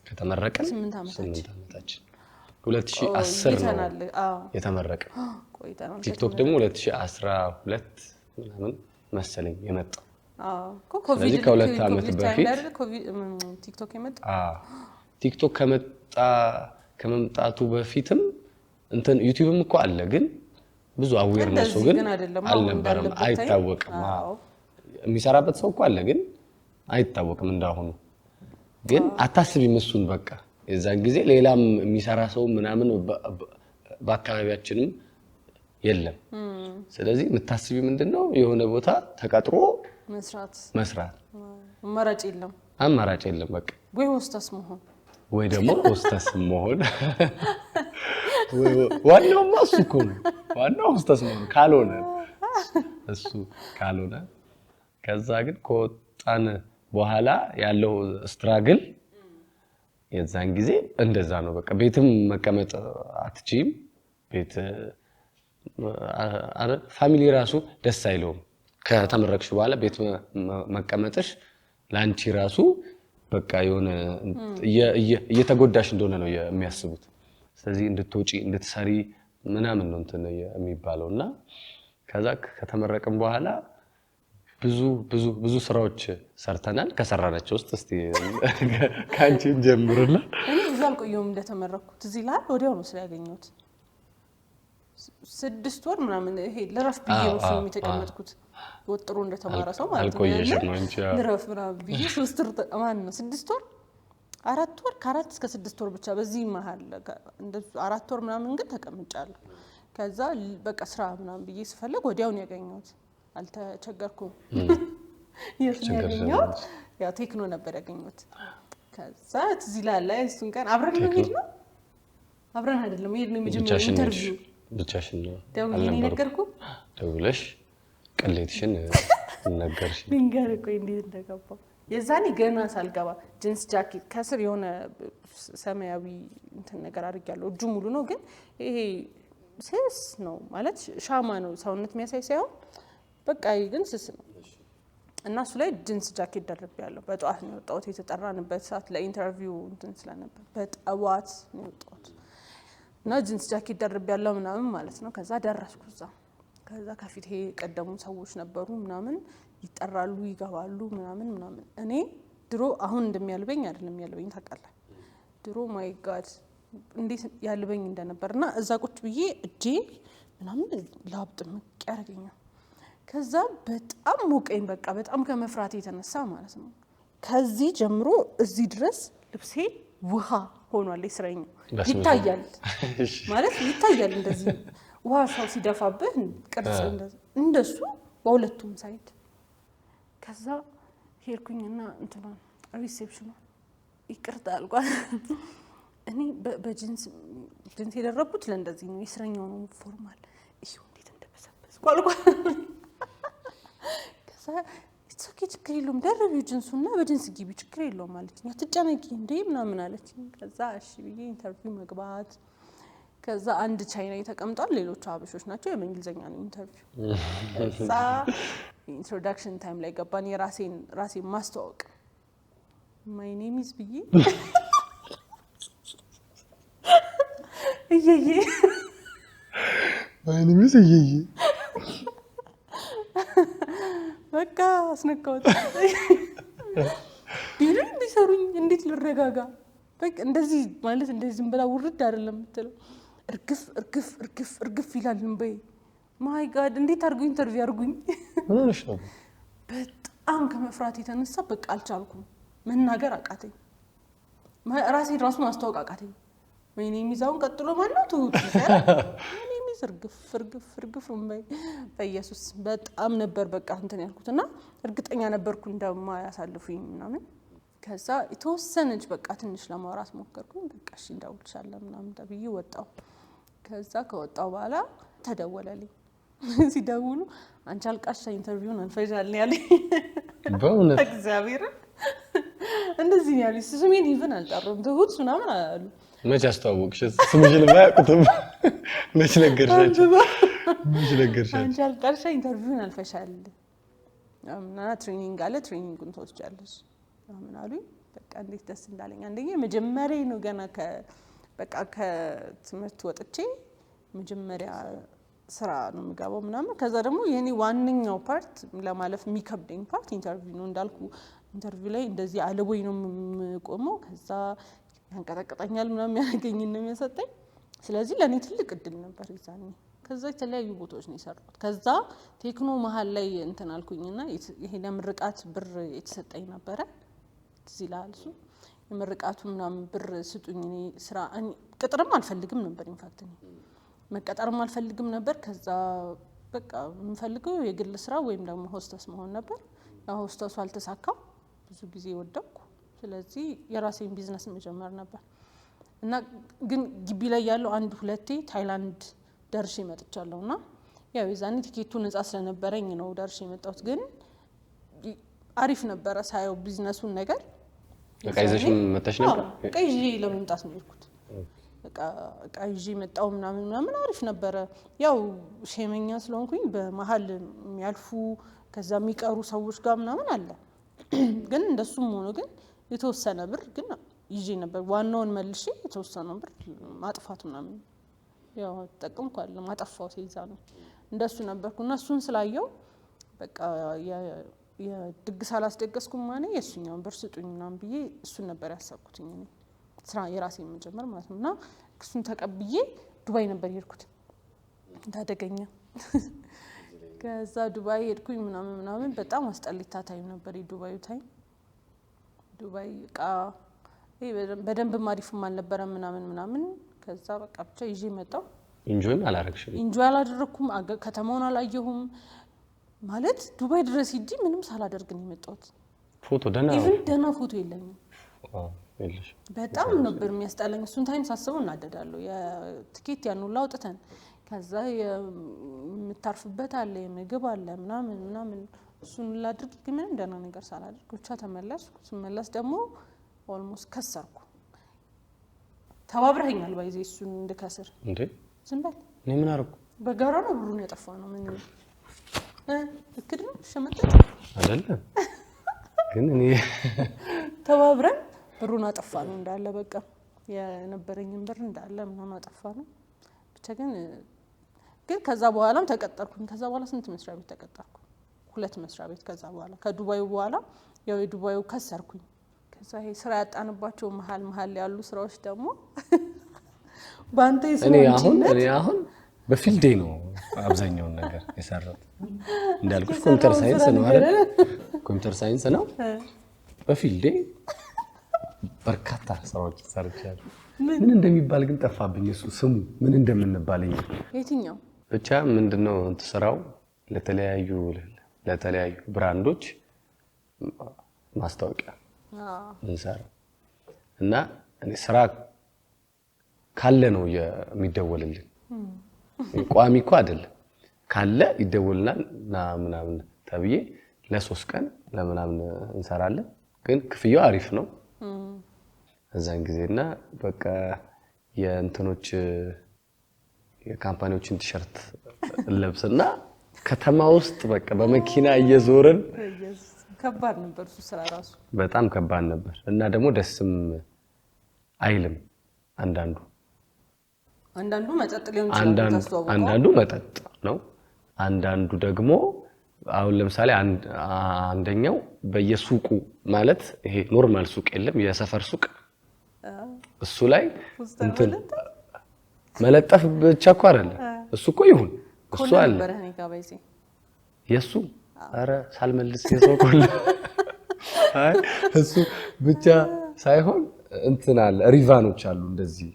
ከተመረቅን 8 አመታችን 2010 ነው የተመረቀ። ቲክቶክ ደግሞ 2012 ምናምን መሰለኝ የመጣው። ኮቪድ ከሁለት አመት በፊት ቲክቶክ የመጣ ቲክቶክ ከመምጣቱ በፊትም ዩቲዩብም እኮ አለ ግን ብዙ አዌርነስ ግን አልነበረም፣ አይታወቅም። የሚሰራበት ሰው እኮ አለ ግን አይታወቅም እንዳሁኑ። ግን አታስቢም እሱን በቃ የዛን ጊዜ ሌላም የሚሰራ ሰው ምናምን በአካባቢያችንም የለም። ስለዚህ የምታስቢ ምንድነው የሆነ ቦታ ተቀጥሮ መስራት አማራጭ የለም በቃ ወይ ሆስተስ መሆን ወይ ደግሞ ሆስተስ መሆን ዋናው ማሱ እኮ ነው። ዋናው ሆስተስ መሆን ካልሆነ ከዛ ግን ከወጣን በኋላ ያለው ስትራግል የዛን ጊዜ እንደዛ ነው በቃ። ቤትም መቀመጥ አትችይም። ቤት ፋሚሊ ራሱ ደስ አይለውም። ከተመረቅሽ በኋላ ቤት መቀመጥሽ ላንቺ ራሱ በቃ የሆነ እየተጎዳሽ እንደሆነ ነው የሚያስቡት። ስለዚህ እንድትወጪ እንድትሰሪ ምናምን ነው የሚባለውና ከዛ ከተመረቅን በኋላ ብዙ ስራዎች ሰርተናል። ከሰራናቸው ውስጥ እስቲ ካንቺን ጀምርና። እኔ ብዙ አልቆየሁም እንደተመረቅኩት እዚህ ላይ ወዲያው ነው ያገኘሁት። 6 ወር ምናምን ይሄ ለራፍ ብዬ ነው እሱ የተቀመጥኩት ወጥሮ እንደተማረ ሰው ማለት ነው ለራፍ ምናምን ብዬ 3 ወር ማን ነው 6 ወር 4 ወር ከ4 እስከ 6 ወር ብቻ በዚህ መሃል እንደሱ 4 ወር ምናምን ግን ተቀምጫለሁ ከዛ በቃ ስራ ምናምን ብዬ ስፈልግ ወዲያውን ያገኘሁት አልተቸገርኩም ያገኘሁት ያ ቴክኖ ነበር ያገኘሁት ከዛ እዚህ ላይ እሱን ቀን አብረን ነው ሄድነው አብረን አይደለም ሄድነው የመጀመሪያ ኢንተርቪው ብቻሽን ነው ደውዬ ነገርኩ ደውለሽ ቅሌትሽን ነገርሽ ልንገርኩ እንዴት እንደገባው የዛኔ ገና ሳልገባ ጂንስ ጃኬት ከስር የሆነ ሰማያዊ እንትን ነገር አድርጌያለሁ እጁ ሙሉ ነው ግን ይሄ ስስ ነው ማለት ሻማ ነው ሰውነት የሚያሳይ ሳይሆን በቃ ግን ስስ ነው እና እሱ ላይ ጂንስ ጃኬት ደርቤያለሁ በጠዋት ነው የወጣሁት የተጠራንበት ሰዓት ለኢንተርቪው እንትን ስለነበር በጠዋት ነው የወጣሁት እና ጂንስ ጃኬት ደርቤያለሁ ምናምን ማለት ነው ከዛ ደረስኩ ከዛ ከፊት ይሄ ቀደሙ ሰዎች ነበሩ ምናምን ይጠራሉ ይገባሉ ምናምን እኔ ድሮ አሁን እንደሚያልበኝ አይደለም ያልበኝ ታውቃለህ ድሮ ማይ ጋድ እንዴት ያልበኝ እንደነበርና እዛ ቁጭ ብዬ እጄ ምናምን ላብጥም ያረጋኛል ከዛ በጣም ሞቀኝ በቃ በጣም ከመፍራት የተነሳ ማለት ነው ከዚህ ጀምሮ እዚህ ድረስ ልብሴ ውሃ ሆኗል እስረኛው ይታያል ማለት ይታያል እንደዚህ ውሃ ሰው ሲደፋብህ ቅርጽ እንደሱ በሁለቱም ሳይድ ከዛ ሄርኩኝና እንትና ሪሴፕሽኑ ይቅርታ አልኳት እኔ በጂንስ የደረኩት ለእንደዚህ ነው እስረኛው ነው ፎርማል እሺ እንዴት እንደበሰበስኩ አልኳት ከዛ ኦኬ ችግር የለውም ደረቢው ጂንሱና በጂንስ ግቢ ችግር የለውም ማለትኛ ትጨነቂ እንዴ ምናምን አለችኝ ከዛ እሺ ብዬ ኢንተርቪው መግባት ከዛ አንድ ቻይናዊ ተቀምጧል ሌሎቹ አበሾች ናቸው የእንግሊዘኛ ነው ኢንተርቪው ከዛ ኢንትሮዳክሽን ታይም ላይ ገባን የራሴን ማስተዋወቅ ማይ ኔም ኢዝ ብዬ እየዬ ማይ ኔም ኢዝ እየዬ በቃ አስነካውት ቢሉኝ ቢሰሩኝ እንዴት ልረጋጋ በቃ እንደዚህ ማለት እንደዚህ ዝም ብላ ውርድ አይደለም የምትለው እርግፍ ይላል እንበይ ማይ ጋድ እንዴት አድርጉኝ ኢንተርቪው አድርጉኝ ምንሽ ነው በጣም ከመፍራት የተነሳ በቃ አልቻልኩም መናገር አቃተኝ ራሴን ራሱ ማስተዋወቅ አቃተኝ ወይኔ ሚዛውን ቀጥሎ ማለት ነው ወይኔ እርግፍ እንበይ በኢየሱስ በጣም ነበር በቃ እንትን ያልኩትና እርግጠኛ ነበርኩ እንደማያሳልፉኝ ምናምን ከዛ የተወሰነች በቃ ትንሽ ለማውራት ሞከርኩኝ በቃ እሺ እንደውልሻለሁ ምናምን ተብዬ ወጣው ከዛ ከወጣው በኋላ ተደወለልኝ ሲደውሉ አንቺ አልቃሻ ኢንተርቪውን አንፈጃለን ያለኝ በእውነት እግዚአብሔር እንደዚህ ያለኝ ስሜን ይፈን አልጠሩም ትሁት ምናምን አሉ መቼ አስተዋወቅሽ ስምሽን ባያውቁትም መቼ ነገርሻቸው አንቺ አልቃሻ ኢንተርቪውን አንፈሻል እና ትሬኒንግ አለ ትሬኒንጉን ትወስጃለሽ ምናምን አሉኝ በቃ እንዴት ደስ እንዳለኝ አንደኛ መጀመሪያ ነው ገና በቃ ከትምህርት ወጥቼ መጀመሪያ ስራ ነው የምገባው ምናምን ከዛ ደግሞ የኔ ዋንኛው ፓርት ለማለፍ የሚከብደኝ ፓርት ኢንተርቪው ነው እንዳልኩ ኢንተርቪው ላይ እንደዚህ አለቦይ ነው የምቆመው ከዛ ያንቀጠቀጠኛል ምናምን ያገኝ ነው የሚያሰጠኝ ስለዚህ ለኔ ትልቅ እድል ነበር ይዛኔ ከዛ የተለያዩ ቦታዎች ነው የሰራሁት ከዛ ቴክኖ መሃል ላይ እንትን አልኩኝና ይሄ ለምርቃት ብር የተሰጠኝ ነበር እዚህ ላልሱ የምርቃቱ ምናምን ብር ስጡኝ እኔ ስራ ቅጥርም አልፈልግም ነበር ኢንፋክት መቀጠርም አልፈልግም ነበር ከዛ በቃ የምፈልገው የግል ስራ ወይም ደግሞ ሆስተስ መሆን ነበር ያው ሆስተሱ አልተሳካም ብዙ ጊዜ ወደኩ ስለዚህ የራሴን ቢዝነስ መጀመር ነበር እና ግን ግቢ ላይ ያለው አንድ ሁለቴ ታይላንድ ደርሼ መጥቻለሁና ያው የዛኔ ቲኬቱ ነፃ ስለነበረኝ ነው ደርሼ መጣሁት ግን አሪፍ ነበር ሳይው ቢዝነሱን ነገር በቃ ይዘሽም መጣሽ ነበር በቃ ይዤ ለመምጣት ነው የሄድኩት በቃ ይዤ መጣው ምናምን አሪፍ ነበር ያው ሸመኛ ስለሆንኩኝ በመሃል የሚያልፉ ከዛ የሚቀሩ ሰዎች ጋር ምናምን አለ ግን እንደሱም ሆኖ ግን የተወሰነ ብር ግን ይዤ ነበር ዋናውን መልሼ የተወሰነ ብር ማጥፋት ምናምን ያው ተጠቅምኳል ማጠፋው ሲይዛ ነው እንደሱ ነበርኩና እሱን ስላየው በቃ የድግስ አላስደገስኩም ማለት የሱኛውን ብር ስጡኝ ምናምን ብዬ እሱን ነበር ያሰብኩትኝ እኔ ስራ የራሴን መጀመር ማለት ነውና እሱን ተቀብዬ ዱባይ ነበር የሄድኩት እንዳደገኛ ከዛ ዱባይ ሄድኩኝ ምናምን በጣም አስጠሊታ ታይም ነበር የዱባዩ ታይም ዱባይ በደንብ ማሪፍም አልነበረም ምናምን ከዛ በቃ ብቻ ይዤ መጣሁ ኢንጆይ አላረግሽም ኢንጆይ አላደረኩም ከተማውን አላየሁም ማለት ዱባይ ድረስ ሂጂ ምንም ሳላደርግ ነው የመጣሁት ፎቶ ደና ፎቶ የለኝም ይልሽ በጣም ነበር የሚያስጠላኝ እሱን ታይም ሳስበው እናደዳለሁ የትኬት ያን ሁሉ አውጥተን ከዛ የምታርፍበት አለ የምግብ አለ ምናምን እሱን ላድርግ ግን ምንም ደና ነገር ሳላደርግ ብቻ ተመለስኩ ስመለስ ደግሞ ኦልሞስት ከሰርኩ ተባብረኛል ባይዜ እሱን እንድከስር እንዴ ዝም በል እኔ ምን አደረኩ በጋራ ነው ብሩን ያጠፋ ነው ምን እክድ ነው ሸመጠጥ አይደለም ግን እኔ ተባብረን ብሩን አጠፋ ነው እንዳለ በቃ የነበረኝን ብር እንዳለ ምናምን አጠፋ ነው ብቻ ግን ከዛ በኋላም ተቀጠርኩኝ ከዛ በኋላ ስንት መስሪያ ቤት ተቀጠርኩ 2 መስሪያ ቤት ከዛ በኋላ ከዱባዩ በኋላ ያው የዱባዩ ከሰርኩኝ ከዛ ይሄ ስራ ያጣንባቸው መሃል ያሉ ስራዎች ደግሞ ባንተ እኔ አሁን በፊልዴ ነው አብዛኛው ነገር የሰራሁት እንዳልኩሽ ኮምፒውተር ሳይንስ ነው አይደል ኮምፒውተር ሳይንስ ነው በፊልዴ በርካታ ስራዎች ሰርቻለሁ ምን እንደሚባል ግን ጠፋብኝ እሱ ስሙ ምን እንደምንባልኝ የትኛው ብቻ ምንድነው ስራው ለተለያዩ ብራንዶች ማስታወቂያ እንሰራ እና እኔ ስራ ካለ ነው የሚደወልልኝ ቋሚ እኮ አይደለም ካለ ይደወልናልና ምናምን ተብዬ ለ3 ቀን ለምናምን እንሰራለን ግን ክፍያው አሪፍ ነው እዛን ጊዜና በቃ የእንትኖች የካምፓኒዎችን ቲሸርት ለብስና ከተማ ውስጥ በቃ በመኪና እየዞርን ከባድ ነበር እሱ ስራ ራሱ በጣም ከባድ ነበር እና ደግሞ ደስም አይልም አንዳንዱ መጠጥ ሊሆን ይችላል አንዳንዱ መጠጥ ነው አንዳንዱ ደግሞ አሁን ለምሳሌ አንደኛው በየሱቁ ማለት ይሄ ኖርማል ሱቅ የለም የሰፈር ሱቅ እሱ ላይ እንትን መለጠፍ ብቻ እኮ አይደለም እሱ እኮ ይሁን እሱ አለ የሱ አረ ሳልመልስ የሰው ኮል አይ እሱ ብቻ ሳይሆን እንትን አለ ሪቫኖች አሉ እንደዚህ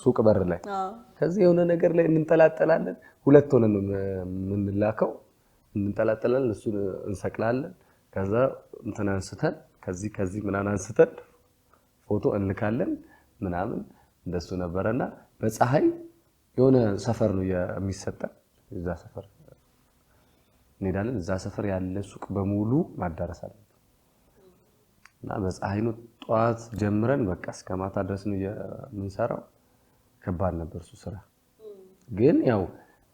ሱቅ በር ላይ ከዚህ የሆነ ነገር ላይ እንንጠላጠላለን ሁለት ሆነን ነው የምንላከው እንንጠላጠላለን እሱ እንሰቅላለን ከዛ እንትን አንስተን ከዚህ ምናን አንስተን ፎቶ እንልካለን ምናምን እንደሱ ነበርና በፀሐይ የሆነ ሰፈር ነው የሚሰጠን እዛ ሰፈር እንሄዳለን እዛ ሰፈር ያለ ሱቅ በሙሉ ማዳረስ አለብን እና በፀሐይ ነው ጧት ጀምረን በቃ እስከ ማታ ድረስ ነው የምንሰራው ከባድ ነበር እሱ ስራ ግን ያው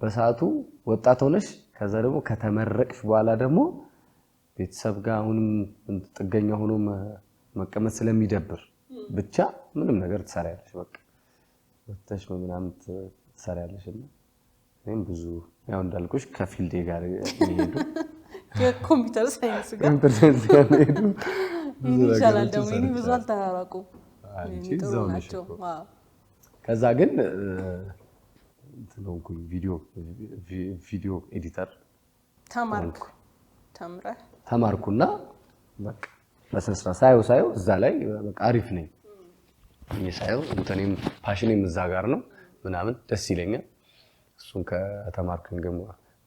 በሰዓቱ ወጣት ሆነሽ ከዛ ደግሞ ከተመረቅሽ በኋላ ደግሞ ቤተሰብ ጋር አሁንም ጥገኛ ሆኖ መቀመጥ ስለሚደብር ብቻ ምንም ነገር ትሰሪያለሽ በቃ ወጥተሽ ምናምን ትሰሪያለሽና እኔም ብዙ ያው እንዳልኩሽ ከፊልዴ ጋር የሚሄዱ የኮምፒውተር ሳይንስ ጋር የሚሄዱ ይቻላል ደግሞ እኔ ብዙ አልተራራቁም አንቺ እዛው ነሽ ከዛ ግን እንትኑን ቪዲዮ ኤዲተር ተማርኩና በቃ በስንስራ ሳየው እዛ ላይ በቃ አሪፍ ነኝ ሳየው እንትኔም ፓሽኔም እዛ ጋር ነው ምናምን ደስ ይለኛል እሱን ከተማርኩኝ ግን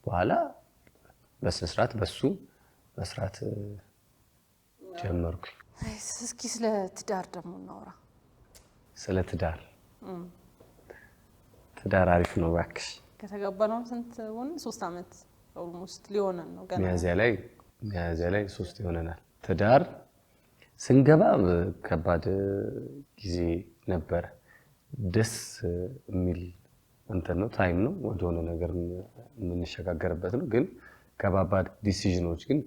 በኋላ በስንስራት በሱ መስራት ጀመርኩኝ እስኪ ስለ ትዳር ደግሞ እናወራ ስለ ትዳር አሪፍ ነው ባክሽ ከተጋባነው ስንት ሆነ 3 አመት ኦልሞስት ሊሆነን ነው ገና ሚያዝያ ላይ 3 ይሆነናል ትዳር ስንገባ ከባድ ጊዜ ነበር ደስ የሚል እንትን ነው ታይም ነው ወደሆነ ነገር የምንሸጋገርበት ነው ግን ከባባድ ዲሲዥኖች ግን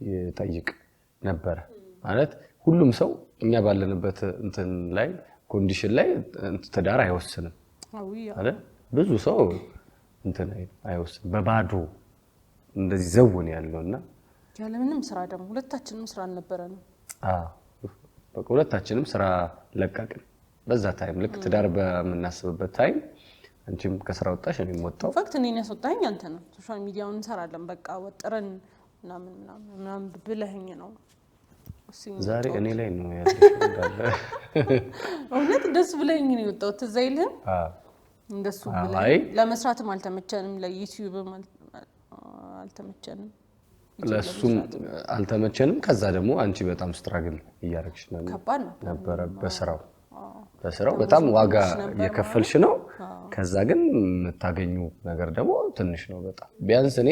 ይጠይቅ ነበር ማለት ሁሉም ሰው እኛ ባለንበት እንትን ላይ ኮንዲሽን ላይ ትዳር አይወስንም አይደል ብዙ ሰው እንትን አይወስንም በባዶ እንደዚህ ዘውን ያለውና ያለ ምንም ስራ ደግሞ ሁለታችንም ስራ አልነበረንም በቃ ሁለታችንም ስራ ለቀቅን በዛ ታይም ልክ ትዳር በመናስብበት ታይም አንቺም ከስራ ወጣሽ እኔም ወጣሁ ፋክት እኔን ያስወጣኝ አንተ ነው ሶሻል ሚዲያውን እንሰራለን በቃ ወጥረን ምናምን ብለህኝ ነው ዛሬ እኔ ላይ ነው ያለው እንዳለ እውነት ደስ ብለኝ ነው የወጣሁት ትዝ አይልህም እንደሱ ብለኝ ለመስራትም አልተመቸንም ለዩቲዩብም አልተመቸንም ለሱም አልተመቸንም ከዛ ደግሞ አንቺ በጣም ስትራግል እያደረግሽ ነበር በስራው በጣም ዋጋ የከፈልሽ ነው ከዛ ግን የምታገኙ ነገር ደግሞ ትንሽ ነው በጣም ቢያንስ እኔ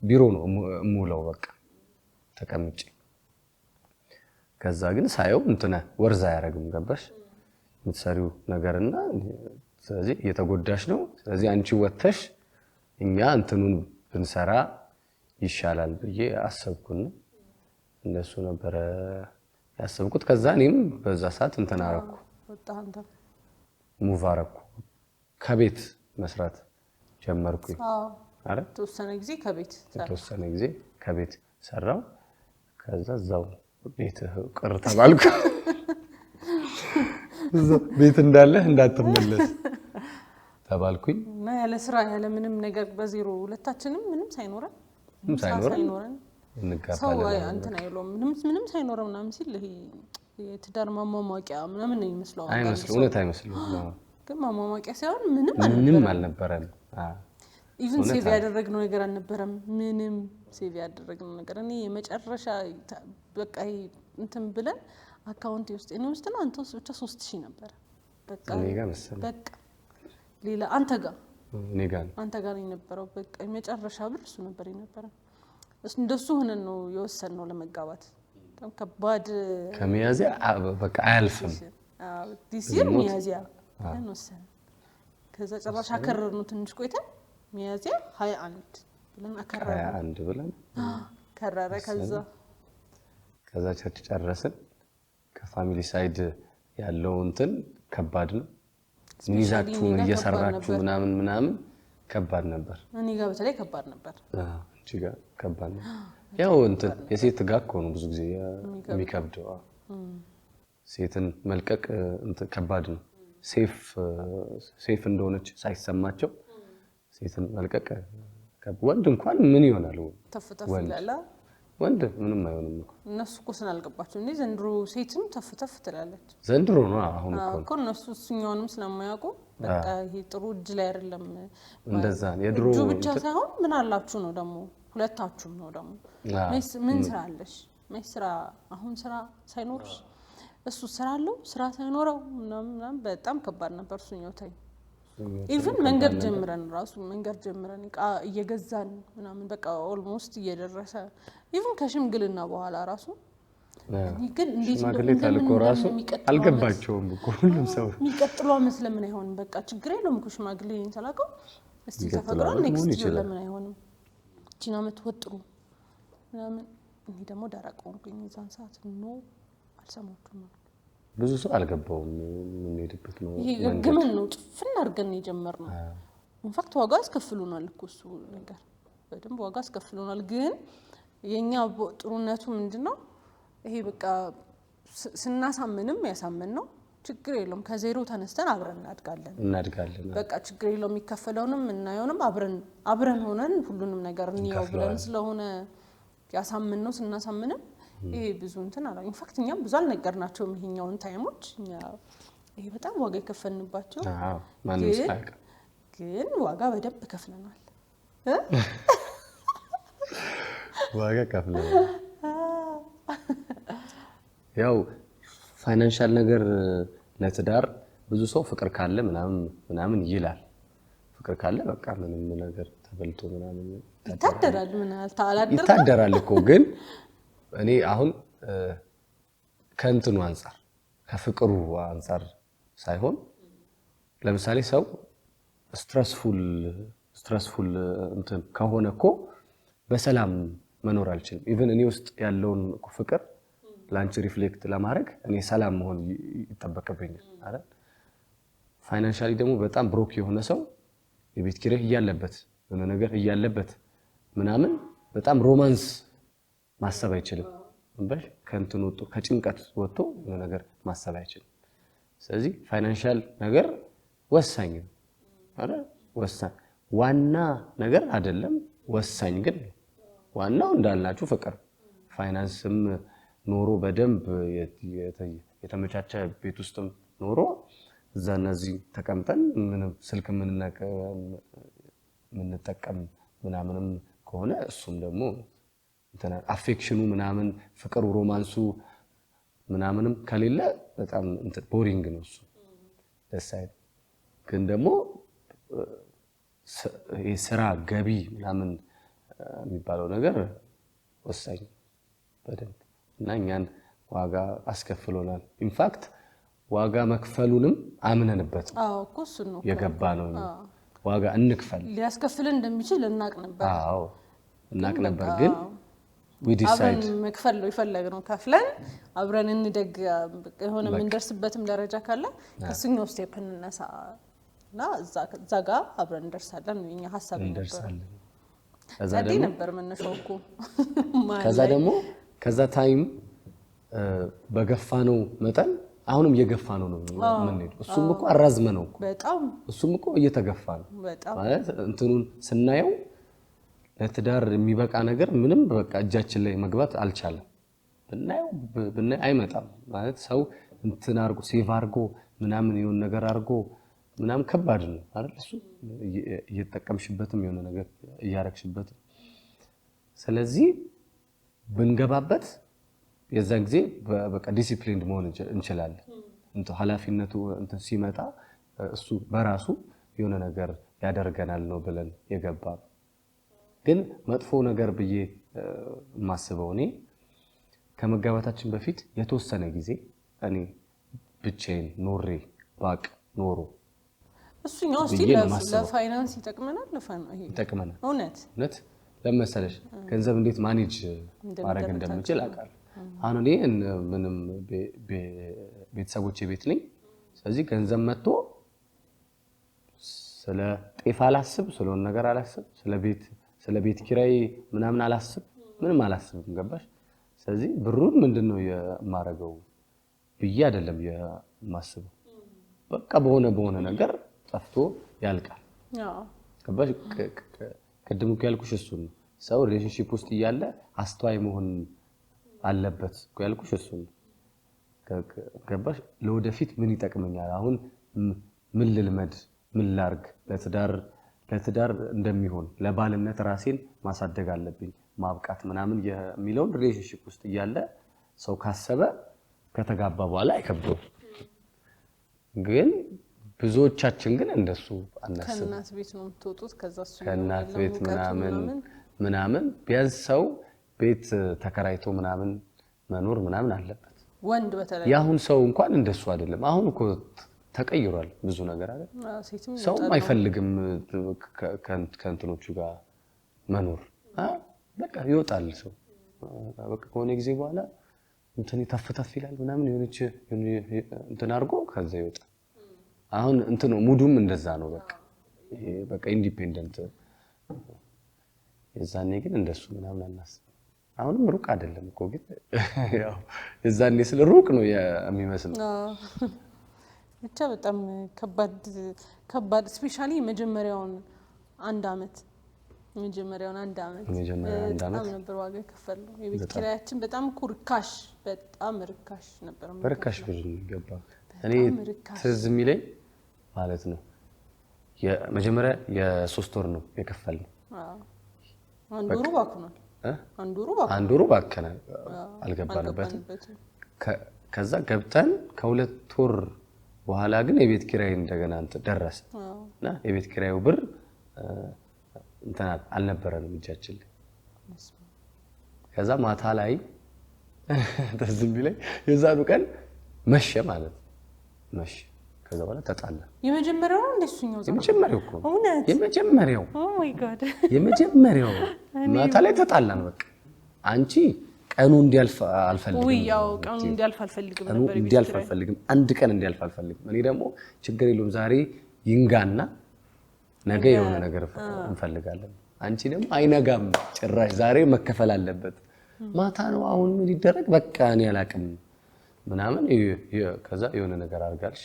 ቢሮ ነው እሙለው በቃ ተቀምጬ ከዛ ግን ሳየው ወርዛ ያረግም ገባሽ የምትሰሪው ነገርና ስለዚህ እየተጎዳሽ ነው ስለዚህ አንቺ ወተሽ እኛ እንትኑን ብንሰራ ይሻላል ብዬ አሰብኩና እንደሱ ነበር ያሰብኩት ከዛ እኔም በዛ ሰዓት አረኩ ሙቭ አረኩ ከቤት መስራት ጀመርኩ አረ ተወሰነ ጊዜ ከቤት ሰራው ከዛ ዛው ቤት ቅር ተባልኩ ቤት እንዳለ እንዳትመለስ ተባልኩኝ እና ያለ ስራ ያለ ምንም ነገር በዜሮ ሁለታችንም ምንም ሳይኖረን እንጋባለን አንተ አይሎም ምንም ሳይኖረው ምናምን ሲል ይሄ የትዳር ማሟሟቂያ ምናምን ነው የሚመስለው አይመስልም ግን ማሟሟቂያ ሳይሆን ምንም አልነበረም ኢቭን ሴቭ ያደረግነው ነገር አልነበረም ምንም ሴቭ ያደረግነው ነገር እኔ የመጨረሻ በቃ እንትን ብለን አካውንት ውስጥ ነው አንተ ውስጥ ብቻ 3000 ነበር በቃ እኔ ጋር መሰለኝ በቃ ሌላ አንተ ጋር ነው የነበረው በቃ የመጨረሻ ብር እሱ ነበር የነበረው እንደሱ ሆነን ነው የወሰንነው ለመጋባት በጣም ከባድ ከሚያዚያ በቃ አያልፍም ዲሲር ሚያዚያ ወሰን ከዛ ጨራሽ አከረርነው ትንሽ ቆይተን ሚያዚያ 21 ብለን ከረረ ከዛ ቸርች ጨረስን ከፋሚሊ ሳይድ ያለው እንትን ከባድ ነው ሚዛችሁ እየሰራችሁ ምናምን ከባድ ነበር እኔ ጋር በተለይ ከባድ ነበር አንቺ ጋር ከባድ ነው ያው እንትን የሴት ጋር ነው ብዙ ጊዜ የሚከብደው ሴትን መልቀቅ እንትን ከባድ ነው ሴፍ እንደሆነች ሳይሰማቸው ሴትን መልቀቅ ወንድ እንኳን ምን ይሆናል ተፍተፍ ይላል ወንድ ምንም አይሆንም እኮ እነሱ እኮ ስላልገባቸው እንዴ ዘንድሮ ሴትም ተፍተፍ ትላለች ዘንድሮ ነው አሁን እኮ እነሱ እሱኛውንም ስለማያውቁ በቃ ይሄ ጥሩ እጅ ላይ አይደለም እንደዛ የድሮ እጁ ብቻ ሳይሆን ምን አላችሁ ነው ደግሞ ሁለታችሁም ነው ደግሞ ምን ስራ አለሽ ስራ አሁን ስራ ሳይኖርሽ እሱ ስራ አለው ስራ ሳይኖረው ምናምን በጣም ከባድ ነበር እሱኛው ታይ ኢቭን መንገድ ጀምረን እቃ እየገዛን ምናምን በቃ ኦልሞስት እየደረሰ ኢቭን ከሽምግልና በኋላ ራሱ ግን እንዴት እንደሆነ ራሱ አልገባቸውም እኮ ሁሉም ሰው የሚቀጥለው መስለምን አይሆንም በቃ ችግር የለውም እኮ ሽማግሌን ተላቀው እስቲ ተፈቅሯል ኔክስት ይር ለምን አይሆንም እቺና መትወጥሩ ምናምን እኔ ደግሞ ደረቅ ሆንኩኝ የዛን ሰዓት ነው አልሰማሁትም ብዙ ሰው አልገባውም ምን ሄድበት ነው ይሄ ግመን ነው ጥፍና አድርገን የጀመርነው ኢንፋክት ዋጋ አስከፍሉናል እኮ እሱ ነገር በደንብ ዋጋ አስከፍሉናል ግን የኛ ጥሩነቱ ምንድነው ይሄ በቃ ስናሳምንም ያሳምን ነው ችግር የለውም ከዜሮ ተነስተን አብረን እናድጋለን በቃ ችግር የለውም የሚከፈለውንም እናየውንም አብረን ሆነን ሁሉንም ነገር እንየው ብለን ስለሆነ ያሳምን ነው ስናሳምንም ይሄ ብዙ እንትን አላ ኢንፋክት እኛም ብዙ አልነገርናቸውም ይሄኛውን ታይሞች እኛ ይሄ በጣም ዋጋ የከፈልንባቸው ማንም ሳይቀር ግን ዋጋ በደንብ ከፍለናል ዋጋ ከፍለናል ያው ፋይናንሻል ነገር ለትዳር ብዙ ሰው ፍቅር ካለ ምናምን ይላል ፍቅር ካለ በቃ ምንም ነገር ተበልቶ ምናምን ይታደራል እኮ ግን እኔ አሁን ከእንትኑ አንፃር ከፍቅሩ አንፃር ሳይሆን ለምሳሌ ሰው ስትረስፉል እንትን ከሆነ እኮ በሰላም መኖር አልችልም ኢቭን እኔ ውስጥ ያለውን ፍቅር ላንቺ ሪፍሌክት ለማድረግ እኔ ሰላም መሆን ይተበከበኛል አይደል ፋይናንሻሊ ደግሞ በጣም ብሮክ የሆነ ሰው የቤት ኪራይ እያለበት የሆነ ነገር እያለበት ምናምን በጣም ሮማንስ ማሰብ አይችልም እንበል ከእንትን ወጥቶ ከጭንቀት ወጥቶ የሆነ ነገር ማሰብ አይችልም ስለዚህ ፋይናንሻል ነገር ወሳኝ ነው አይደል? ወሳኝ ዋና ነገር አይደለም፣ ወሳኝ ግን ዋናው እንዳልናችሁ ፍቅር ፋይናንስም ኖሮ በደንብ የተመቻቸ ቤት ውስጥም ኖሮ እዛ እነዚህ ተቀምጠን ምንም ስልክ ምንጠቀም ምናምንም ከሆነ እሱም ደግሞ እንትና አፌክሽኑ ምናምን ፍቅሩ ሮማንሱ ምናምንም ከሌለ በጣም እንትን ቦሪንግ ነው እሱ ደስ አይል። ግን ደግሞ የስራ ገቢ ምናምን የሚባለው ነገር ወሳኝ በደንብ እና እኛን ዋጋ አስከፍሎናል። ኢንፋክት ዋጋ መክፈሉንም አምነንበት እኮ እሱ ነው የገባ ነው። ዋጋ እንክፈል ሊያስከፍልን እንደሚችል እናቅ ነበር። እናቅ ነበር ግን we decide አብረን መክፈል ነው የፈለግነው። ከፍለን አብረን እንደግ የሆነ የምንደርስበትም ደረጃ ካለ ከሱኛው ስቴፕ እንነሳ እና እዛ ጋር አብረን እንደርሳለን ነው የኛ ሐሳብ ነበር። ነበር መነሻው እኮ ከዛ ደግሞ ከዛ ታይም በገፋ ነው መጠን አሁንም እየገፋ ነው የምንሄደው። እሱም እኮ አራዝመ ነው እኮ በጣም እሱም እኮ እየተገፋ ነው ማለት እንትኑን ስናየው ለትዳር የሚበቃ ነገር ምንም በቃ እጃችን ላይ መግባት አልቻለም። ብናየው አይመጣም ማለት ሰው እንትን አርጎ ሴቭ አርጎ ምናምን የሆነ ነገር አርጎ ምናምን ከባድ ነው አይደል? እሱ እየተጠቀምሽበትም የሆነ ነገር እያረክሽበት ስለዚህ ብንገባበት የዛን ጊዜ በቃ ዲሲፕሊንድ መሆን እንችላለን። ኃላፊነቱ እንትን ሲመጣ እሱ በራሱ የሆነ ነገር ያደርገናል ነው ብለን የገባ ግን መጥፎ ነገር ብዬ ማስበው እኔ ከመጋባታችን በፊት የተወሰነ ጊዜ እኔ ብቻዬን ኖሬ ባቅ ኖሮ እሱኛው እስቲ ለፋይናንስ ይጠቅመናል ይጠቅመናል። እውነት ለመሰለሽ ገንዘብ እንዴት ማኔጅ ማድረግ እንደምችል አውቃለሁ። አሁን እኔ ምንም ቤተሰቦቼ ቤት ነኝ። ስለዚህ ገንዘብ መጥቶ ስለ ጤፍ አላስብ፣ ስለሆነ ነገር አላስብ፣ ስለ ቤት ኪራይ ምናምን አላስብ፣ ምንም አላስብም። ገባሽ? ስለዚህ ብሩን ምንድነው የማረገው ብዬ አይደለም የማስበው። በቃ በሆነ ነገር ጠፍቶ ያልቃል። ገባሽ? ቅድም እኮ ያልኩሽ እሱ ነው። ሰው ሪሌሽንሺፕ ውስጥ እያለ አስተዋይ መሆን አለበት እኮ ያልኩሽ እሱ ነው። ገባሽ? ለወደፊት ምን ይጠቅመኛል፣ አሁን ምን ልልመድ፣ ምን ላርግ፣ ለትዳር እንደሚሆን ለባልነት ራሴን ማሳደግ አለብኝ ማብቃት ምናምን የሚለውን ሪሌሽንሺፕ ውስጥ እያለ ሰው ካሰበ ከተጋባ በኋላ አይከብደውም። ግን ብዙዎቻችን ግን እንደሱ አናስብ። ከእናት ቤት ነው የምትወጡት፣ ከዛ እሱ ከእናት ቤት ምናምን ቢያንስ ሰው ቤት ተከራይቶ ምናምን መኖር ምናምን አለበት። ወንድ በተለይ ያሁን ሰው እንኳን እንደሱ አይደለም። አሁን እኮ ተቀይሯል ብዙ ነገር አይደል? ሰው አይፈልግም ከእንትኖቹ ጋር መኖር። በቃ ይወጣል ሰው በቃ ከሆነ ጊዜ በኋላ እንትን ተፍተፍ ይላል ምናምን የሆነች እንትን አድርጎ ከዛ ይወጣል። አሁን እንትኑ ሙዱም እንደዛ ነው። በቃ ኢንዲፔንደንት የዛኔ ግን እንደሱ ምናምን አናስብ። አሁንም ሩቅ አይደለም እኮ ግን ያው የዛኔ ስለ ሩቅ ነው የሚመስለው። ብቻ በጣም ከባድ ስፔሻሊ የመጀመሪያውን አንድ አመት በጣም ነበር ዋጋ የከፈልነው። የቤት ኪራያችን በጣም ርካሽ ነበር። በርካሽ ብር ገባ። እኔ ትዝ የሚለኝ ማለት ነው የመጀመሪያ የ3 ወር ነው የከፈልነው። አንድ ወሩ ባከነ አልገባንበትም። ከዛ ገብተን ከ2 ወር በኋላ ግን የቤት ኪራይ እንደገና ደረሰ እና የቤት ኪራዩ ብር እንትና አልነበረንም እጃችን ላይ። ከዛ ማታ ላይ ተዝም ቢላይ የዛኑ ቀን መሸ ማለት መሸ። ከዛ በኋላ ተጣላ። የመጀመሪያው ነው እንደሱኛው ዘመን የመጀመሪያው እኮ የመጀመሪያው ኦ ማይ ጋድ የመጀመሪያው ማታ ላይ ተጣላን። በቃ አንቺ ቀኑ እንዲያልፍ አልፈልግም። ያው ቀኑ እንዲያልፍ አልፈልግም ነበር። እንዲያልፍ አልፈልግም፣ አንድ ቀን እንዲያልፍ አልፈልግም። እኔ ደግሞ ችግር የለውም ዛሬ ይንጋና ነገ የሆነ ነገር እንፈልጋለን። አንቺ ደግሞ አይነጋም ጭራሽ ዛሬ መከፈል አለበት። ማታ ነው አሁን ምን ይደረግ በቃ እኔ አላቅም ምናምን። ከዛ የሆነ ነገር አርጋልሽ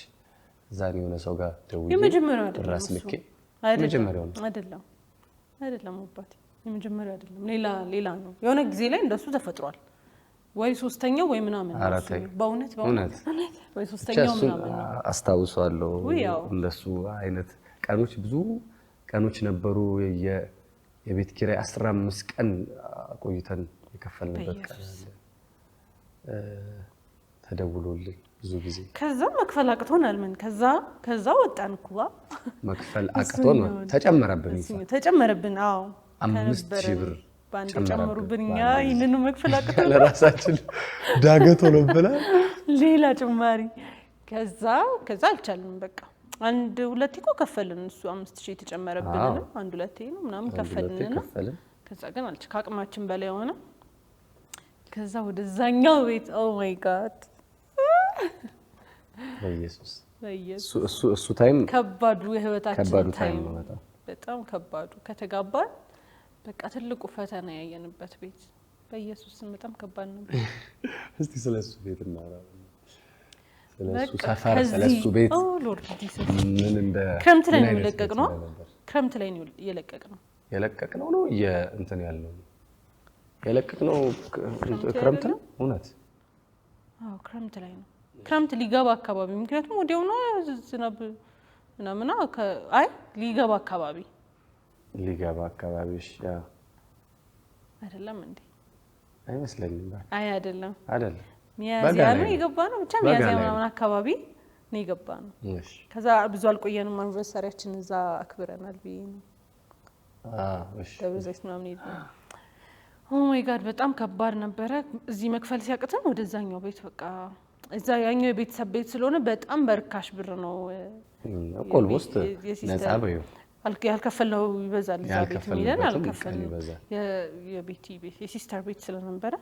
ዛሬ የሆነ ሰው ጋር ደውዬ የመጀመሪያው አይደለም ራስ እሱ። ልኬ የመጀመሪያው ነው አይደለም አባቴ የመጀመሪያው አይደለም ሌላ ነው የሆነ ጊዜ ላይ እንደሱ ተፈጥሯል ወይ ሶስተኛው ወይ ምናምን ነው እሱ። በእውነት ወይ ሶስተኛው ምናምን ነው አስታውሳለሁ እንደሱ አይነት ቀኖች ብዙ ቀኖች ነበሩ የቤት ኪራይ 15 ቀን ቆይተን የከፈልንበት ቀን አለ ተደውሎልኝ ብዙ ጊዜ ከዛ መክፈል አቅቶናል ምን ከዛ ወጣን እኮ መክፈል አቅቶን ተጨመረብን አዎ 5000 ብር ባንድ ጨመሩብን እኛ ይሄንን መክፈል አቅቶን ለራሳችን ዳገት ሆኖብናል ሌላ ጭማሪ ከዛ አልቻልንም በቃ አንድ ሁለቴ እኮ ከፈልን እሱ 5000 ተጨመረብን አንድ ሁለቴ ነው ምናምን ከፈልን ከዛ ግን አቅማችን በላይ ሆነ ከዛ ወደዛኛው ቤት ኦ ማይ ጋድ በኢየሱስ እሱ ታይም ከባዱ የህይወታችን ታይም በጣም ከባዱ ከተጋባን በቃ ትልቁ ፈተና ያየንበት ቤት በኢየሱስ በጣም ከባድ ነበር እስቲ ስለሱ ቤት እናወራለን ስለሱ ሰፈር ስለሱ ቤት ኦ ሎርድ ጂሰስ ምን እንደ ክረምት ላይ ነው የለቀቅነው ክረምት ላይ ነው የለቀቅነው ነው እንትን ያለው የለቀቅነው ክረምት ነው እውነት አዎ ክረምት ላይ ነው ክረምት ሊገባ አካባቢ ምክንያቱም ወዲያው ነው ዝናብ ምናምን አይ ሊገባ አካባቢሽ ያ አይደለም እንዴ አይመስለኝም አይ አይደለም ሚያዚያ ነው የገባነው ብቻ ሚያዚያ ምናምን አካባቢ ነው የገባነው እሺ ከዛ ብዙ አልቆየንም አንቨርሰሪያችን እዛ አክብረናል ቢሆን እሺ ደብረዘይት ምናምን ይደል ኦ ማይ ጋድ በጣም ከባድ ነበረ እዚህ መክፈል ሲያቅተን ወደዛኛው ቤት በቃ እዛ ያኛው የቤተሰብ ቤት ስለሆነ በጣም በርካሽ ብር ነው ኦልሞስት ነፃ ነው ያልከፈልነው ይበዛል እዛ ቤት ሚለን አልከፈልንም የቤቲ ቤት የሲስተር ቤት ስለነበረ